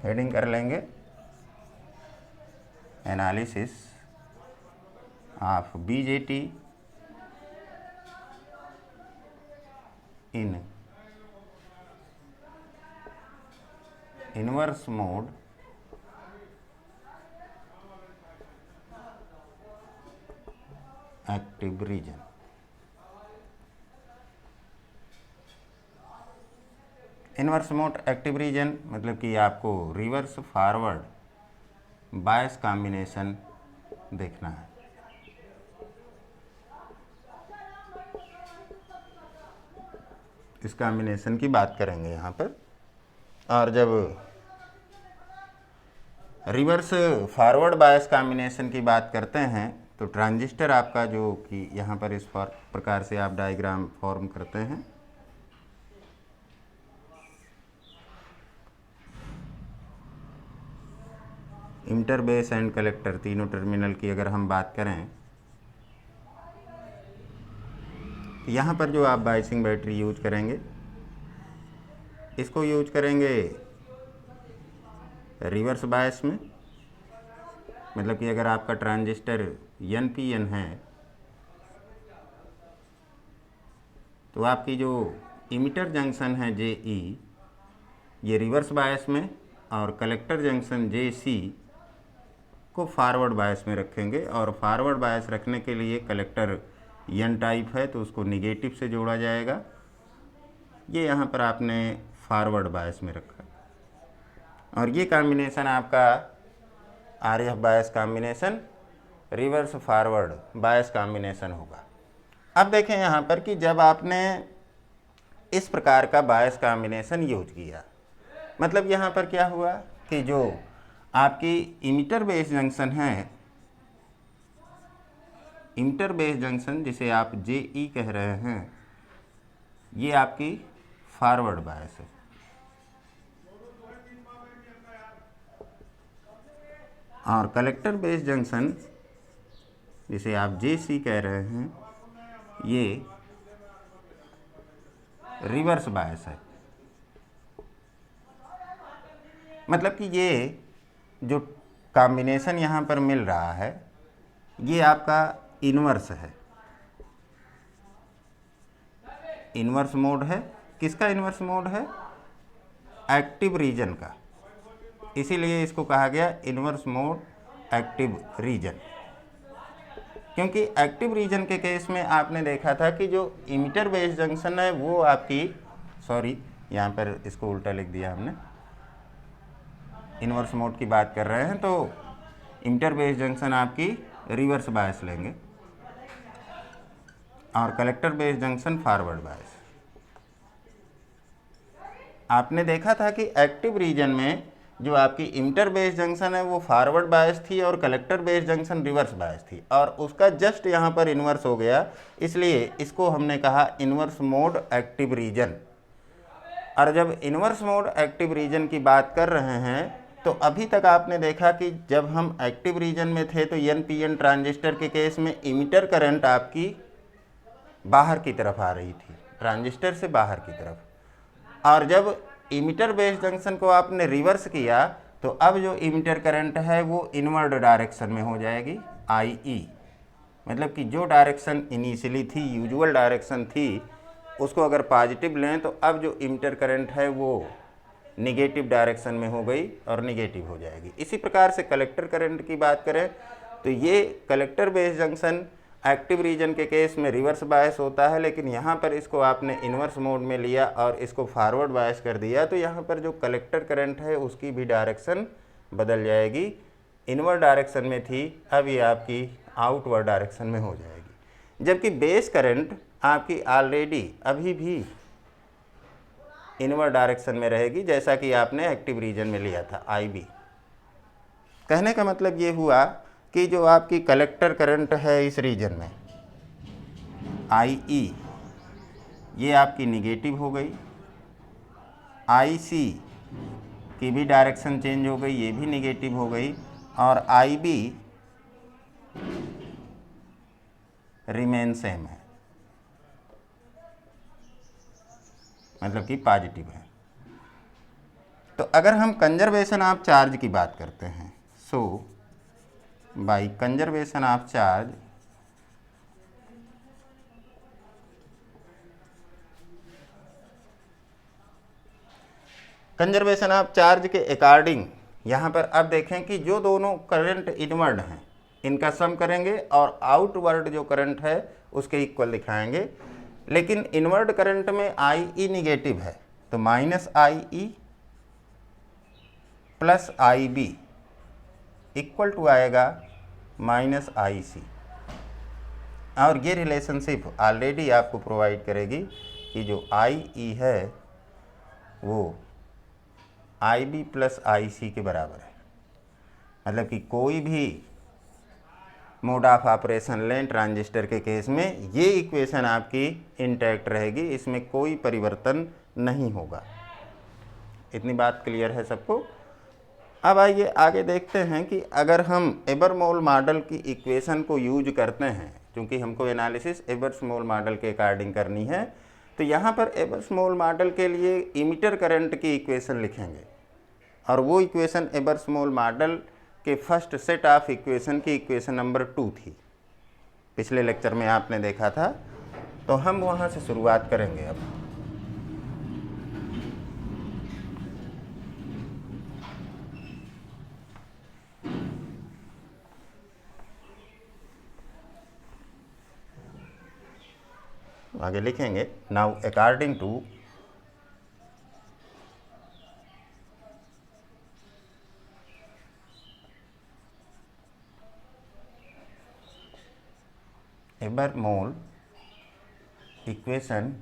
हेडिंग कर लेंगे analysis of BJT in inverse mode active region. Inverse mode active region मतलब कि आपको रिवर्स फॉरवर्ड बायस कॉम्बिनेशन देखना है। इस कॉम्बिनेशन की बात करेंगे यहाँ पर। और जब रिवर्स फॉरवर्ड बायस कॉम्बिनेशन की बात करते हैं तो ट्रांजिस्टर आपका जो कि यहाँ पर इस प्रकार से आप डायग्राम फॉर्म करते हैं। इंटर बेस एंड कलेक्टर तीनों टर्मिनल की अगर हम बात करें तो यहाँ पर जो आप बायसिंग बैटरी यूज करेंगे इसको यूज करेंगे रिवर्स बायस में, मतलब कि अगर आपका ट्रांजिस्टर NPN है तो आपकी जो इमिटर जंक्शन है JE ये रिवर्स बायस में और कलेक्टर जंक्शन JC को फॉरवर्ड बायस में रखेंगे। और फॉरवर्ड बायस रखने के लिए कलेक्टर N टाइप है तो उसको निगेटिव से जोड़ा जाएगा। ये यहाँ पर आपने फॉरवर्ड बायस में रखा और ये कॉम्बिनेशन आपका RF bias combination reverse forward bias combination होगा। अब देखें यहाँ पर कि जब आपने इस प्रकार का बायस कॉम्बिनेशन यूज किया, मतलब यहाँ पर क्या हुआ कि जो आपकी इमिटर बेस जंक्शन है, इमिटर बेस जंक्शन जिसे आप JE कह रहे हैं, ये आपकी फॉरवर्ड बायस है। और कलेक्टर बेस जंक्शन जिसे आप JC कह रहे हैं ये रिवर्स बायस है। मतलब कि ये जो कॉम्बिनेशन यहाँ पर मिल रहा है ये आपका इन्वर्स है, इन्वर्स मोड है। किसका इन्वर्स मोड है? एक्टिव रीजन का, इसीलिए इसको कहा गया इन्वर्स मोड एक्टिव रीजन। क्योंकि एक्टिव रीजन के केस में आपने देखा था कि जो इमिटर बेस जंक्शन है वो आपकी, सॉरी यहाँ पर इसको उल्टा लिख दिया हमने, इन्वर्स मोड की बात कर रहे हैं तो इमिटर बेस जंक्शन आपकी रिवर्स बायस लेंगे और collector base junction forward bias. आपने देखा था कि एक्टिव रीजन में जो आपकी इमिटर बेस जंक्शन है वो फॉरवर्ड बायस थी और collector base junction reverse bias थी, और उसका जस्ट यहाँ पर इन्वर्स हो गया, इसलिए इसको हमने कहा इन्वर्स मोड एक्टिव रीजन। और जब इन्वर्स मोड एक्टिव रीजन की बात कर रहे हैं तो अभी तक आपने देखा कि जब हम एक्टिव रीजन में थे तो NPN ट्रांजिस्टर के केस में इमिटर करंट आपकी बाहर की तरफ आ रही थी, ट्रांजिस्टर से बाहर की तरफ। और जब इमिटर बेस जंक्शन को आपने रिवर्स किया तो अब जो इमिटर करंट है वो इनवर्ड डायरेक्शन में हो जाएगी, IE। मतलब कि जो डायरेक्शन इनिशियली थी, यूजुअल डायरेक्शन थी, उसको अगर पॉजिटिव लें तो अब जो इमिटर करंट है वो निगेटिव डायरेक्शन में हो गई और निगेटिव हो जाएगी। इसी प्रकार से कलेक्टर करंट की बात करें तो ये collector base junction active region के केस में रिवर्स बायस होता है, लेकिन यहाँ पर इसको आपने इन्वर्स मोड में लिया और इसको फॉरवर्ड बायस कर दिया तो यहाँ पर जो कलेक्टर करंट है उसकी भी डायरेक्शन बदल जाएगी। इनवर्ड डायरेक्शन में थी, अब ये आपकी आउटवर्ड डायरेक्शन में हो जाएगी। जबकि बेस करंट आपकी ऑलरेडी अभी भी इनवर्ड डायरेक्शन में रहेगी, जैसा कि आपने एक्टिव रीजन में लिया था, IB। कहने का मतलब ये हुआ कि जो आपकी कलेक्टर करंट है इस रीजन में, IE, ये आपकी निगेटिव हो गई, IC की भी डायरेक्शन चेंज हो गई, ये भी निगेटिव हो गई, और IB रिमेन सेम है, मतलब कि पॉजिटिव है। तो अगर हम कंजर्वेशन ऑफ चार्ज की बात करते हैं, so by conservation of charge conservation of charge के अकॉर्डिंग यहाँ पर अब देखें कि जो दोनों करंट इनवर्ड हैं इनका सम करेंगे और आउटवर्ड जो करंट है उसके इक्वल दिखाएंगे। लेकिन इनवर्ड करंट में IE निगेटिव है तो -IE plus IB equal to आएगा -IC। और ये रिलेशनशिप ऑलरेडी आपको प्रोवाइड करेगी कि जो IE है वो आई बी प्लस आई सी के बराबर है। मतलब कि कोई भी मोड ऑफ ऑपरेशन लें ट्रांजिस्टर के केस में, ये इक्वेशन आपकी इंटैक्ट रहेगी, इसमें कोई परिवर्तन नहीं होगा। इतनी बात क्लियर है सबको। अब आइए आगे देखते हैं कि अगर हम एबरमोल मॉडल की इक्वेशन को यूज करते हैं, क्योंकि हमको एनालिसिस एबरमोल मॉडल के अकॉर्डिंग करनी है, तो यहाँ पर एबरमोल मॉडल के लिए इमीटर करंट की इक्वेशन लिखेंगे, और वो इक्वेशन एबरमोल मॉडल के फर्स्ट सेट ऑफ इक्वेशन की इक्वेशन नंबर 2 थी। पिछले लेक्चर में आपने देखा था, तो हम वहाँ से शुरुआत करेंगे। अब आगे लिखेंगे, नाउ अकॉर्डिंग टू एबरमोल इक्वेशन,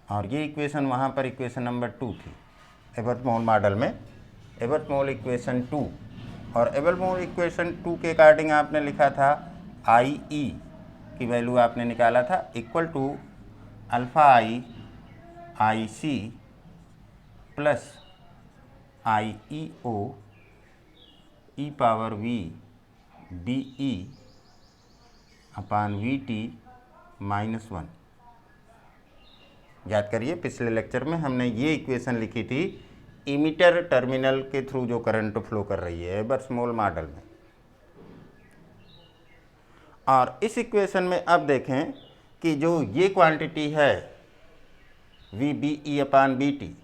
और ये इक्वेशन वहाँ पर इक्वेशन नंबर 2 थी एबरमोल मॉडल में, एबरमोल इक्वेशन 2। और एबरमोल इक्वेशन 2 के अकॉर्डिंग आपने लिखा था आई ई की वैल्यू आपने निकाला था equal to alpha I C plus I E O E power V D E upon V T -1। याद करिए, पिछले लेक्चर में हमने ये इक्वेशन लिखी थी इमीटर टर्मिनल के थ्रू जो करंट फ्लो कर रही है एबरमोल मॉडल में। और इस इक्वेशन में अब देखें कि जो ये क्वांटिटी है V B E upon B T,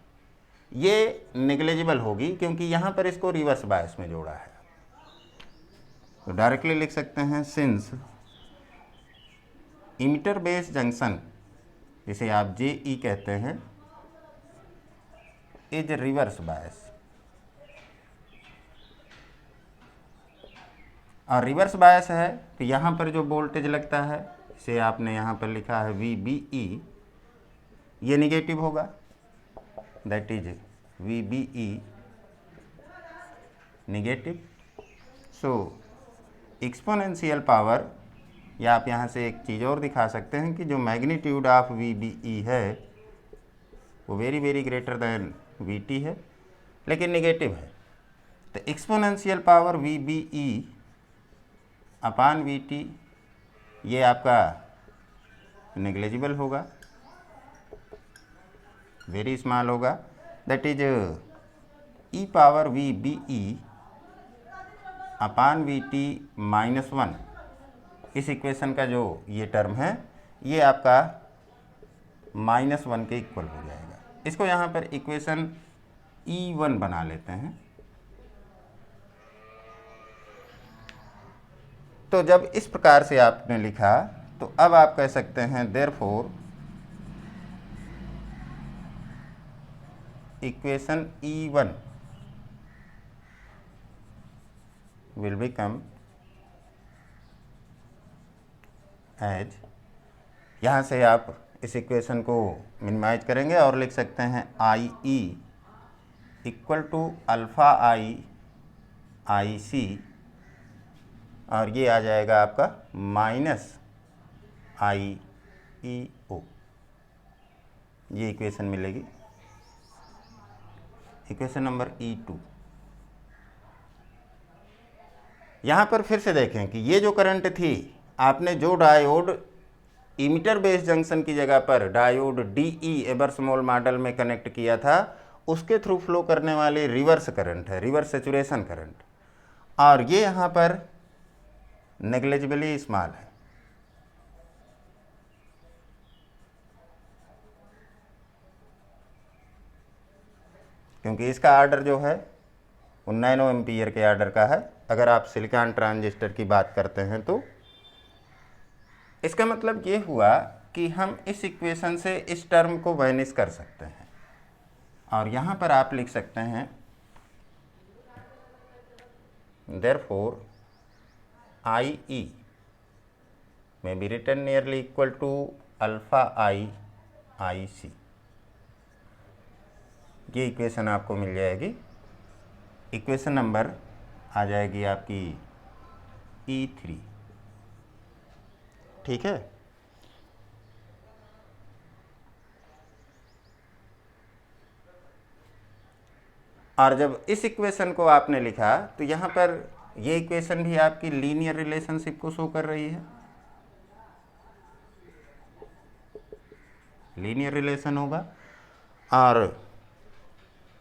ये नेग्लिजिबल होगी, क्योंकि यहाँ पर इसको रिवर्स बायस में जोड़ा है। तो डायरेक्टली लिख सकते हैं, सिंस इमीटर बेस जंक्शन, जिसे आप जे ई कहते हैं, इज रिवर्स बायस। और रिवर्स बायस है तो यहाँ पर जो वोल्टेज लगता है, इसे आपने यहाँ पर लिखा है वी बी ई, ये निगेटिव होगा, that is V B E negative. So exponential power, या आप यहाँ से एक चीज़ और दिखा सकते हैं कि जो magnitude of V B E है वो very very greater than V T है, लेकिन निगेटिव है। तो exponential power V B E upon V T, ये आपका नेग्लिजिबल होगा, वेरी स्मॉल होगा, that is E power V B E upon V T -1। इस इक्वेशन का जो ये टर्म है, ये आपका -1 के इक्वल हो जाएगा। इसको यहाँ पर इक्वेशन E1 बना लेते हैं। तो जब इस प्रकार से आपने लिखा, तो अब आप कह सकते हैं therefore equation E1 will become as, यहाँ से आप इस इक्वेशन को मिनिमाइज करेंगे और लिख सकते हैं आई E equal to alpha I सी, और ये आ जाएगा आपका माइनस आई ई ओ। ये इक्वेशन मिलेगी, इक्वेशन नंबर E2। यहाँ पर फिर से देखें कि ये जो करंट थी, आपने जो डायोड इमीटर बेस जंक्शन की जगह पर डायोड DE एबरमोल मॉडल में कनेक्ट किया था, उसके थ्रू फ्लो करने वाली रिवर्स करंट है, रिवर्स सेचुरेशन करंट, और ये यहाँ पर नेग्लिजिबली स्मॉल है। क्योंकि इसका आर्डर जो है वो नैनो एम्पीयर के आर्डर का है। अगर आप सिलिकॉन ट्रांजिस्टर की बात करते हैं तो इसका मतलब ये हुआ कि हम इस इक्वेशन से इस टर्म को वैनिश कर सकते हैं, और यहाँ पर आप लिख सकते हैं therefore I E may be written nearly equal to alpha I सी। ये इक्वेशन आपको मिल जाएगी। इक्वेशन नंबर आ जाएगी आपकी E3। ठीक है। और जब इस इक्वेशन को आपने लिखा तो यहाँ पर ये इक्वेशन भी आपकी लीनियर रिलेशनशिप को शो कर रही है, लीनियर रिलेशन होगा। और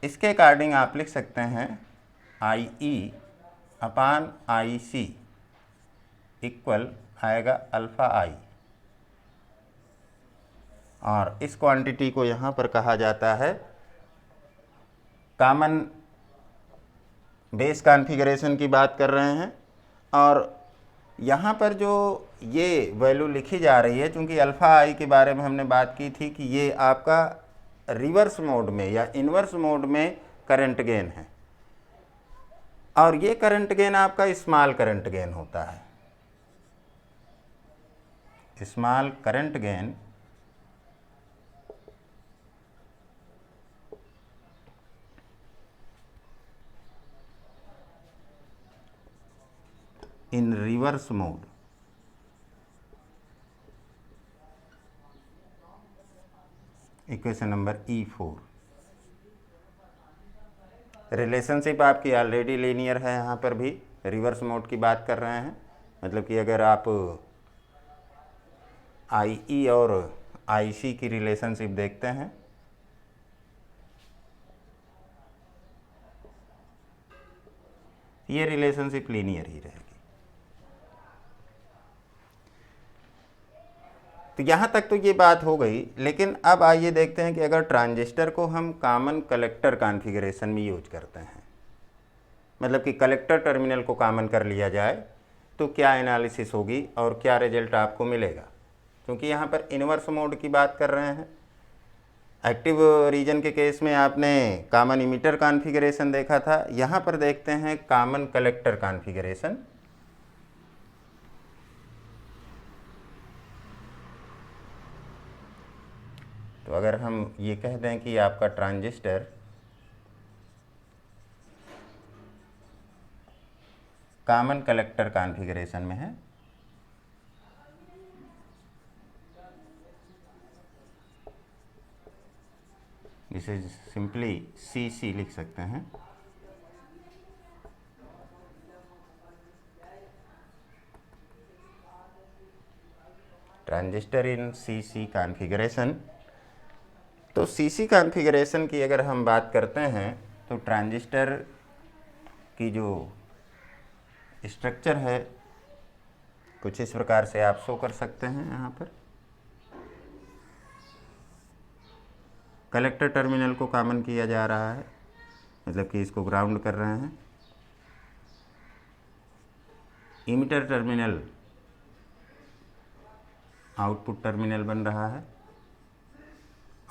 इसके अकॉर्डिंग आप लिख सकते हैं IE/IC इक्वल आएगा अल्फ़ा आई। और इस क्वांटिटी को यहाँ पर कहा जाता है कॉमन बेस कॉन्फ़िगरेशन की बात कर रहे हैं। और यहाँ पर जो ये वैल्यू लिखी जा रही है, चूँकि अल्फ़ा आई के बारे में हमने बात की थी कि ये आपका रिवर्स मोड में या इन्वर्स मोड में करंट गेन है, और ये करंट गेन आपका स्मॉल करंट गेन होता है। स्मॉल करंट गेन इन reverse mode. Equation number E4। Relationship आपकी ऑलरेडी लीनियर है, यहाँ पर भी रिवर्स मोड की बात कर रहे हैं। मतलब कि अगर आप IE और IC की रिलेशनशिप देखते हैं, ये रिलेशनशिप लीनियर ही रहेगी। तो यहाँ तक तो ये बात हो गई। लेकिन अब आइए देखते हैं कि अगर ट्रांजिस्टर को हम कॉमन कलेक्टर कॉन्फ़िगरेशन में यूज करते हैं, मतलब कि कलेक्टर टर्मिनल को कॉमन कर लिया जाए, तो क्या एनालिसिस होगी और क्या रिजल्ट आपको मिलेगा। क्योंकि यहाँ पर इन्वर्स मोड की बात कर रहे हैं। एक्टिव रीजन के केस में आपने कॉमन इमीटर कॉन्फ़िगरेशन देखा था, यहाँ पर देखते हैं कॉमन कलेक्टर कॉन्फ़िगरेशन। तो अगर हम ये कह दें कि आपका ट्रांजिस्टर कॉमन कलेक्टर कॉन्फ़िगरेशन में है, इसे सिंपली CC लिख सकते हैं। ट्रांजिस्टर इन CC कॉन्फ़िगरेशन। तो CC कॉन्फ़िगरेशन की अगर हम बात करते हैं तो ट्रांजिस्टर की जो स्ट्रक्चर है कुछ इस प्रकार से आप शो कर सकते हैं। यहाँ पर कलेक्टर टर्मिनल को कॉमन किया जा रहा है, मतलब कि इसको ग्राउंड कर रहे हैं। इमीटर टर्मिनल आउटपुट टर्मिनल बन रहा है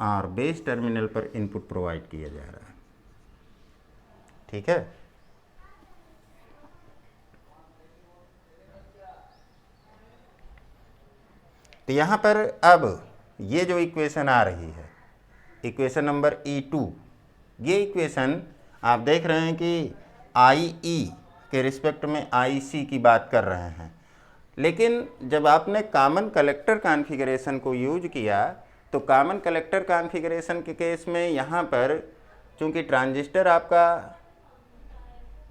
और बेस टर्मिनल पर इनपुट प्रोवाइड किया जा रहा है। ठीक है। तो यहाँ पर अब ये जो इक्वेशन आ रही है, इक्वेशन नंबर E2, ये इक्वेशन आप देख रहे हैं कि IE के रिस्पेक्ट में IC की बात कर रहे हैं। लेकिन जब आपने कॉमन कलेक्टर कॉन्फ़िगरेशन को यूज किया तो कॉमन कलेक्टर कॉन्फ़िगरेशन के केस में यहाँ पर चूँकि ट्रांजिस्टर आपका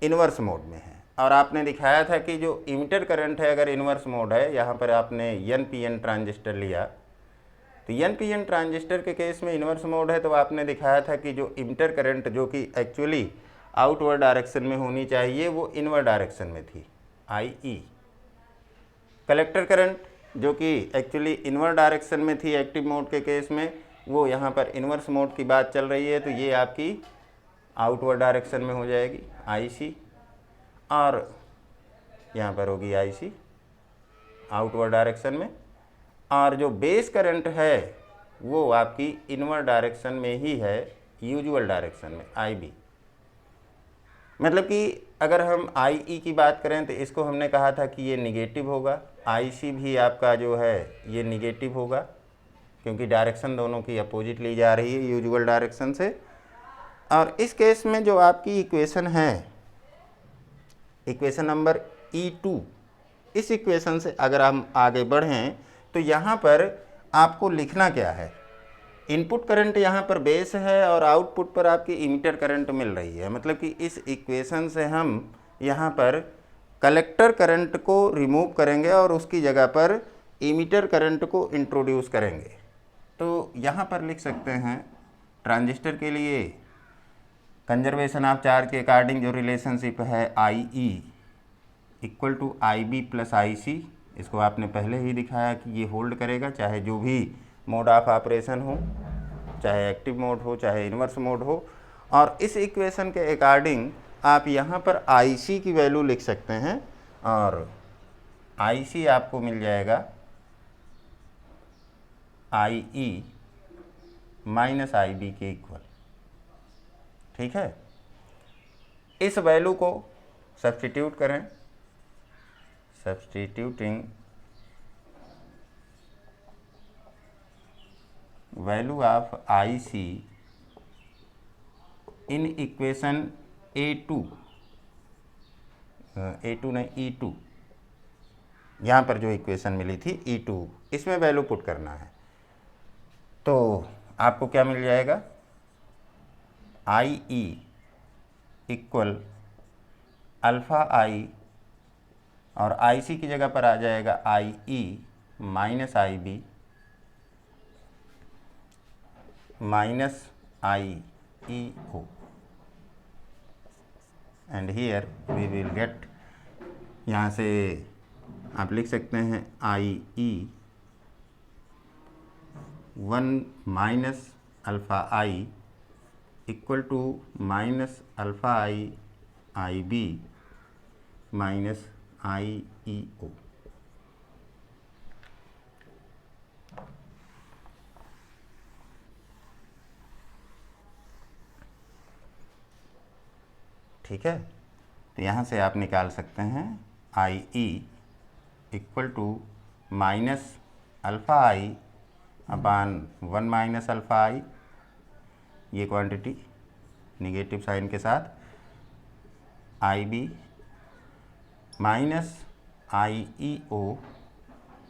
इन्वर्स मोड में है और आपने दिखाया था कि जो इमिटर करंट है अगर इन्वर्स मोड है, यहाँ पर आपने NPN ट्रांजिस्टर लिया, तो NPN ट्रांजिस्टर के केस में इन्वर्स मोड है, तो आपने दिखाया था कि जो इमिटर करंट जो कि एक्चुअली आउटवर्ड डायरेक्शन में होनी चाहिए वो इनवर्ड डायरेक्शन में थी, IE। कलेक्टर करंट जो कि एक्चुअली इनवर्ड डायरेक्शन में थी एक्टिव मोड के केस में, वो यहाँ पर इन्वर्स मोड की बात चल रही है, तो ये आपकी आउटवर्ड डायरेक्शन में हो जाएगी IC, और यहाँ पर होगी IC आउटवर्ड डायरेक्शन में। और जो बेस करंट है वो आपकी इनवर्ड डायरेक्शन में ही है, यूजुअल डायरेक्शन में IB। मतलब कि अगर हम IE की बात करें तो इसको हमने कहा था कि ये निगेटिव होगा, IC भी आपका जो है ये निगेटिव होगा, क्योंकि डायरेक्शन दोनों की अपोजिट ली जा रही है यूजुअल डायरेक्शन से। और इस केस में जो आपकी इक्वेशन है, इक्वेशन नंबर E2, इस इक्वेशन से अगर हम आगे बढ़ें तो यहाँ पर आपको लिखना क्या है, इनपुट करंट यहाँ पर बेस है और आउटपुट पर आपकी इमीटर करंट मिल रही है। मतलब कि इस इक्वेशन से हम यहाँ पर कलेक्टर करंट को रिमूव करेंगे और उसकी जगह पर इमीटर करंट को इंट्रोड्यूस करेंगे। तो यहाँ पर लिख सकते हैं ट्रांजिस्टर के लिए कंजर्वेशन ऑफ चार्ज के अकॉर्डिंग जो रिलेशनशिप है IE equal to IB plus IC, इसको आपने पहले ही दिखाया कि ये होल्ड करेगा चाहे जो भी मोड ऑफ ऑपरेशन हो, चाहे एक्टिव मोड हो चाहे इन्वर्स मोड हो। और इस इक्वेशन के अकॉर्डिंग आप यहाँ पर IC की वैल्यू लिख सकते हैं और IC आपको मिल जाएगा IE माइनस IB के इक्वल। ठीक है, इस वैल्यू को सब्स्टिट्यूट करें, substituting value of IC in equation A2 नहीं E2, यहाँ पर जो इक्वेशन मिली थी E2, इसमें वैल्यू पुट करना है। तो आपको क्या मिल जाएगा, IE इक्वल अल्फ़ा I और IC की जगह पर आ जाएगा IE minus IB minus IEO, and here we will get, यहाँ से आप लिख सकते हैं IE 1 minus alpha I equal to minus alpha I IB minus IEO। ठीक है, तो यहाँ से आप निकाल सकते हैं IE equal to minus alpha I upon 1 minus alpha I, ये क्वांटिटी निगेटिव साइन के साथ, IB minus IEO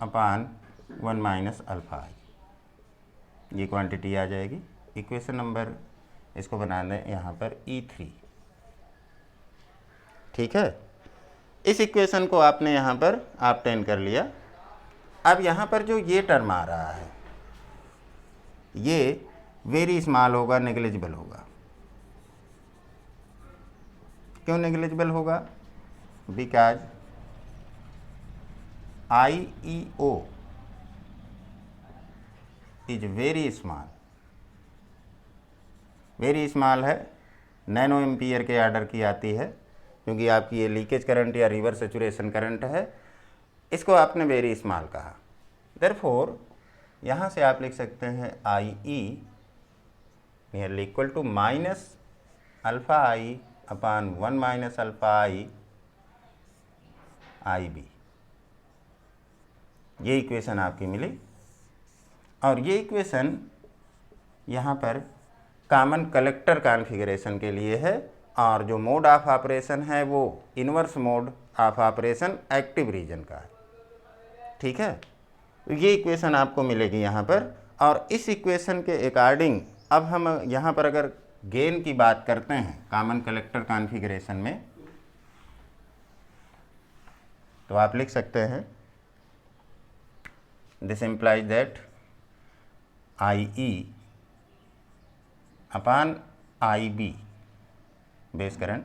upon 1 minus alpha I, ये क्वांटिटी आ जाएगी। इक्वेशन नंबर इसको बना दें यहाँ पर E3। ठीक है, इस इक्वेशन को आपने यहाँ पर ऑब्टेन कर लिया। अब यहाँ पर जो ये टर्म आ रहा है ये वेरी स्मॉल होगा, नेग्लिजिबल होगा। क्यों नेग्लिजिबल होगा, because IEO is very small, very small है, नैनो एम्पियर के आर्डर की आती है, क्योंकि आपकी ये लीकेज करंट या रिवर्स सैचुरेशन करंट है, इसको आपने वेरी स्मॉल कहा। देयरफॉर यहाँ से आप लिख सकते हैं IE nearly equal to minus alpha I upon 1 minus alpha I IB, ये इक्वेशन आपकी मिली। और ये इक्वेशन यहाँ पर कॉमन कलेक्टर कॉन्फ़िगरेशन के लिए है, और जो मोड ऑफ ऑपरेशन है वो inverse mode of operation active region का है। ठीक है, तो ये इक्वेशन आपको मिलेगी यहाँ पर। और इस इक्वेशन के अकॉर्डिंग अब हम यहाँ पर अगर गेन की बात करते हैं कॉमन कलेक्टर कॉन्फ़िगरेशन में, तो आप लिख सकते हैं this implies that IE upon IB base current,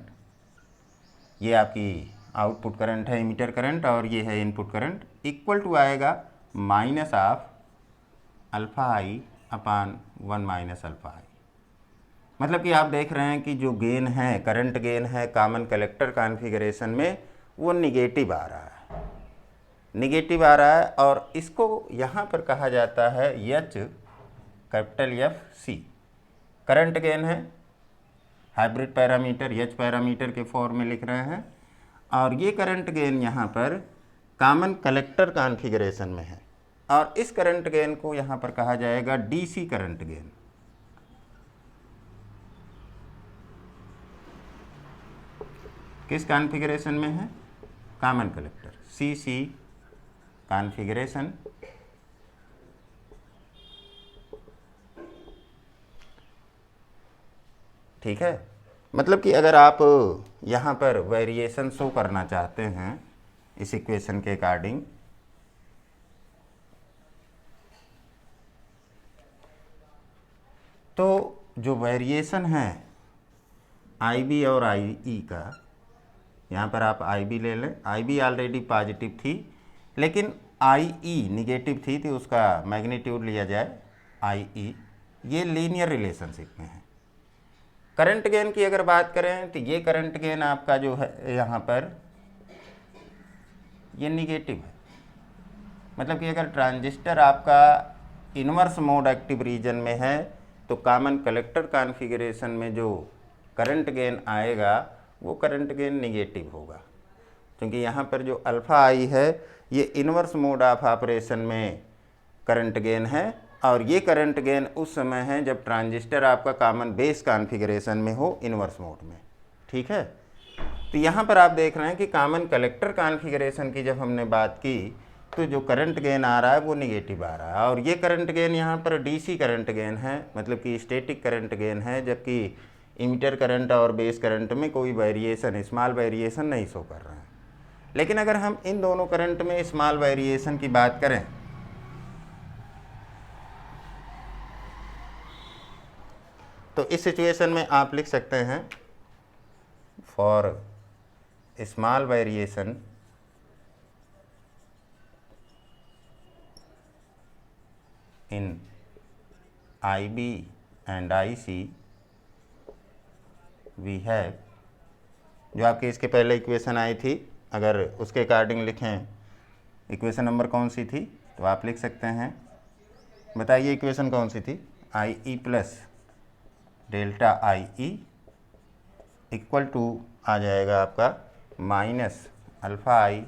ये आपकी आउटपुट करंट है इमीटर करंट और ये है इनपुट करंट, इक्वल टू आएगा minus of alpha I upon 1 minus alpha I। मतलब कि आप देख रहे हैं कि जो गेन है, करंट गेन है कॉमन कलेक्टर कॉन्फ़िगरेशन में, वो निगेटिव आ रहा है, निगेटिव आ रहा है। और इसको यहाँ पर कहा जाता है H capital FC, current gain है, हाइब्रिड पैरामीटर H पैरामीटर के फॉर्म में लिख रहे हैं। और ये करंट गेन यहाँ पर कॉमन कलेक्टर कॉन्फ़िगरेशन में है, और इस करंट गेन को यहाँ पर कहा जाएगा DC करंट गेन। किस कॉन्फ़िगरेशन में है? Common collector, CC configuration. ठीक है, मतलब कि अगर आप यहाँ पर वेरिएशन शो करना चाहते हैं इस इक्वेशन के अकॉर्डिंग, तो जो वेरिएशन है IB और IE का, यहाँ पर आप IB ले लें, IB ऑलरेडी पॉजिटिव थी लेकिन IE निगेटिव थी तो उसका मैग्नीट्यूड लिया जाए IE। ये लीनियर रिलेशनशिप में है। करंट गेन की अगर बात करें तो ये करंट गेन आपका जो है यहाँ पर ये निगेटिव है। मतलब कि अगर ट्रांजिस्टर आपका इन्वर्स मोड एक्टिव रीजन में है तो कॉमन कलेक्टर कॉन्फ़िगरेशन में जो करंट गेन आएगा वो करंट गेन निगेटिव होगा, क्योंकि यहाँ पर जो अल्फ़ा आई है ये इन्वर्स मोड ऑफ ऑपरेशन में करंट गेन है, और ये करंट गेन उस समय है जब ट्रांजिस्टर आपका कॉमन बेस कॉन्फ़िगरेशन में हो, इन्वर्स मोड में। ठीक है, तो यहाँ पर आप देख रहे हैं कि कॉमन कलेक्टर कॉन्फ़िगरेशन की जब हमने बात की तो जो करंट गेन आ रहा है वो निगेटिव आ रहा है, और ये करंट गेन यहाँ पर DC करंट गेन है, मतलब कि स्टैटिक करंट गेन है, जबकि इमिटर करंट और बेस करंट में कोई वेरिएशन, स्मॉल वेरिएशन नहीं शो कर रहा है। लेकिन अगर हम इन दोनों करंट में स्मॉल वेरिएशन की बात करें तो इस सिचुएशन में आप लिख सकते हैं for small variation in IB and IC we have, जो आपके इसके पहले इक्वेशन आई थी अगर उसके अकॉर्डिंग लिखें, इक्वेशन नंबर कौन सी थी तो आप लिख सकते हैं, बताइए इक्वेशन कौन सी थी? IE plus delta IE equal to आ जाएगा आपका minus alpha I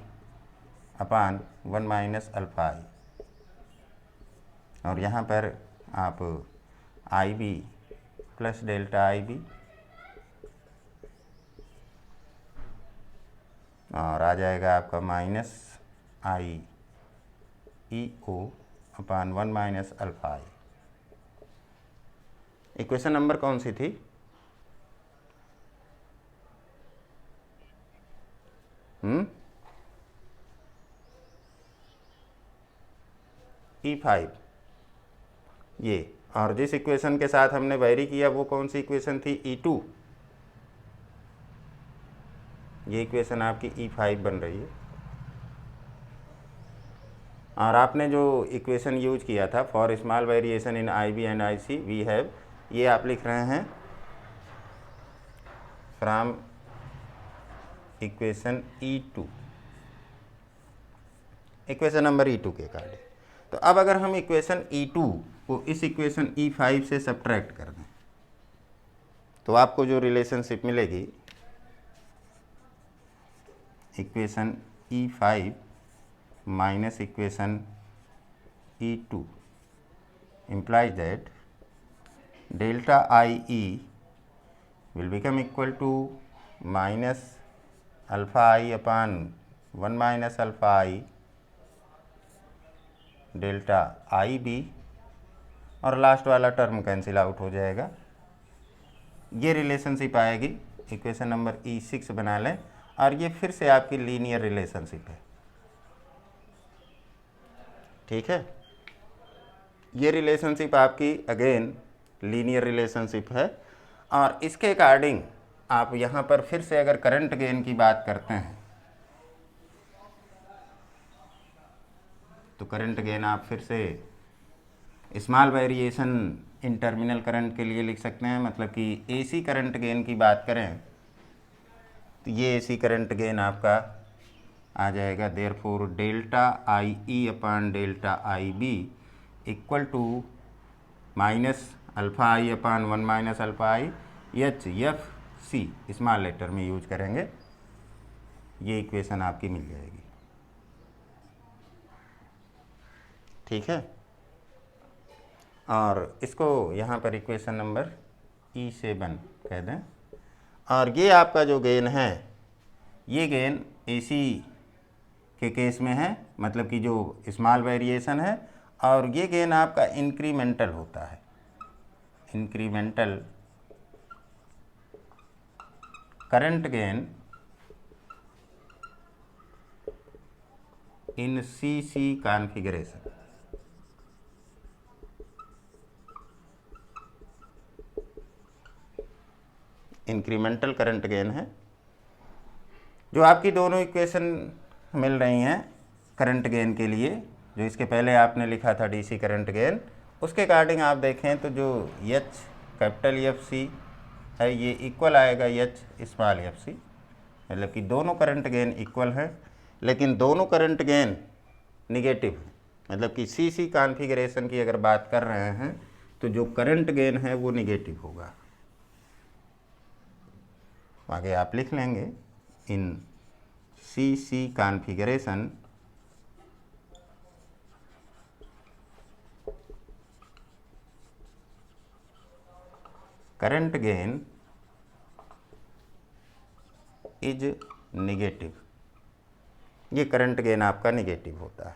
upon 1 minus alpha I, और यहाँ पर आप IB प्लस डेल्टा IB और आ जाएगा आपका minus IEO upon 1 minus alpha आई। इक्वेशन नंबर कौन सी थी? E5 ये, और जिस इक्वेशन के साथ हमने वेरी किया वो कौन सी इक्वेशन थी? E2। ये इक्वेशन आपकी E5 बन रही है, और आपने जो इक्वेशन यूज किया था for small variation in IB and IC we have, ये आप लिख रहे हैं from equation E2, equation number E2 के अकॉर्डिंग। तो अब अगर हम इक्वेशन E2 को इस इक्वेशन E5 से सब्ट्रैक्ट कर दें तो आपको जो रिलेशनशिप मिलेगी, equation E5 minus equation E2 implies that delta IE will become equal to minus alpha I upon 1 minus alpha I delta IB, और लास्ट वाला टर्म कैंसिल आउट हो जाएगा। ये रिलेशनशिप आएगी, इक्वेशन नंबर E6 बना लें, और ये फिर से आपकी लीनियर रिलेशनशिप है। ठीक है, ये रिलेशनशिप आपकी अगेन लीनियर रिलेशनशिप है, और इसके अकॉर्डिंग आप यहाँ पर फिर से अगर करंट गेन की बात करते हैं तो करंट गेन आप फिर से स्मॉल वेरिएशन इन टर्मिनल करंट के लिए लिख सकते हैं, मतलब कि AC करंट गेन की बात करें तो ये AC करंट गेन आपका आ जाएगा, therefore delta IE upon delta IB equal to minus alpha I upon 1 minus alpha I, HFC small letter में यूज करेंगे, ये इक्वेशन आपकी मिल जाएगी। ठीक है, और इसको यहाँ पर इक्वेशन नंबर E7 कह दें, और ये आपका जो गेन है ये गेन एसी के केस में है, मतलब कि जो स्मॉल वेरिएशन है, और ये गेन आपका इंक्रीमेंटल होता है, incremental current gain in CC configuration. Incremental current gain है। जो आपकी दोनों इक्वेशन मिल रही हैं करंट गेन के लिए, जो इसके पहले आपने लिखा था डीसी करंट गेन, उसके अकॉर्डिंग आप देखें तो जो एच कैपिटल एफ सी है ये इक्वल आएगा एच स्मॉल एफ सी, मतलब कि दोनों करंट गेन इक्वल हैं, लेकिन दोनों करंट गेन निगेटिव है। मतलब कि सी कॉन्फ़िगरेशन की अगर बात कर रहे हैं तो जो करंट गेन है वो निगेटिव होगा। आगे आप लिख लेंगे in C configuration current gain is negative, ये करंट गेन आपका निगेटिव होता है।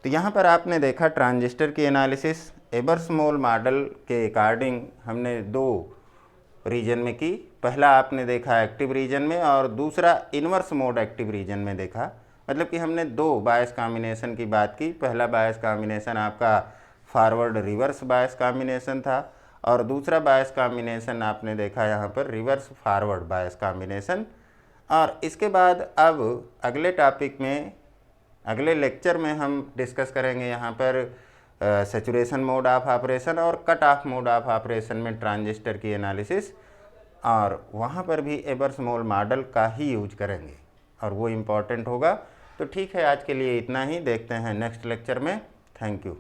तो यहाँ पर आपने देखा ट्रांजिस्टर की एनालिसिस एबर्स-मोल मॉडल के अकॉर्डिंग हमने दो रीजन में की। पहला आपने देखा एक्टिव रीजन में और दूसरा इन्वर्स मोड एक्टिव रीजन में देखा। मतलब कि हमने दो बायस कॉम्बिनेशन की बात की। पहला बायस कॉम्बिनेशन आपका फॉरवर्ड रिवर्स बायस कॉम्बिनेशन था और दूसरा बायस कॉम्बिनेशन आपने देखा यहाँ पर रिवर्स फॉरवर्ड बायस कॉम्बिनेशन। और इसके बाद अब अगले टॉपिक में, अगले लेक्चर में हम डिस्कस करेंगे यहाँ पर सैचुरेशन मोड ऑफ ऑपरेशन और cut off mode of operation में ट्रांजिस्टर की एनालिसिस, और वहाँ पर भी एबर्स-मोल मॉडल का ही यूज करेंगे और वो इम्पॉर्टेंट होगा। तो ठीक है, आज के लिए इतना ही। देखते हैं नेक्स्ट लेक्चर में। Thank you.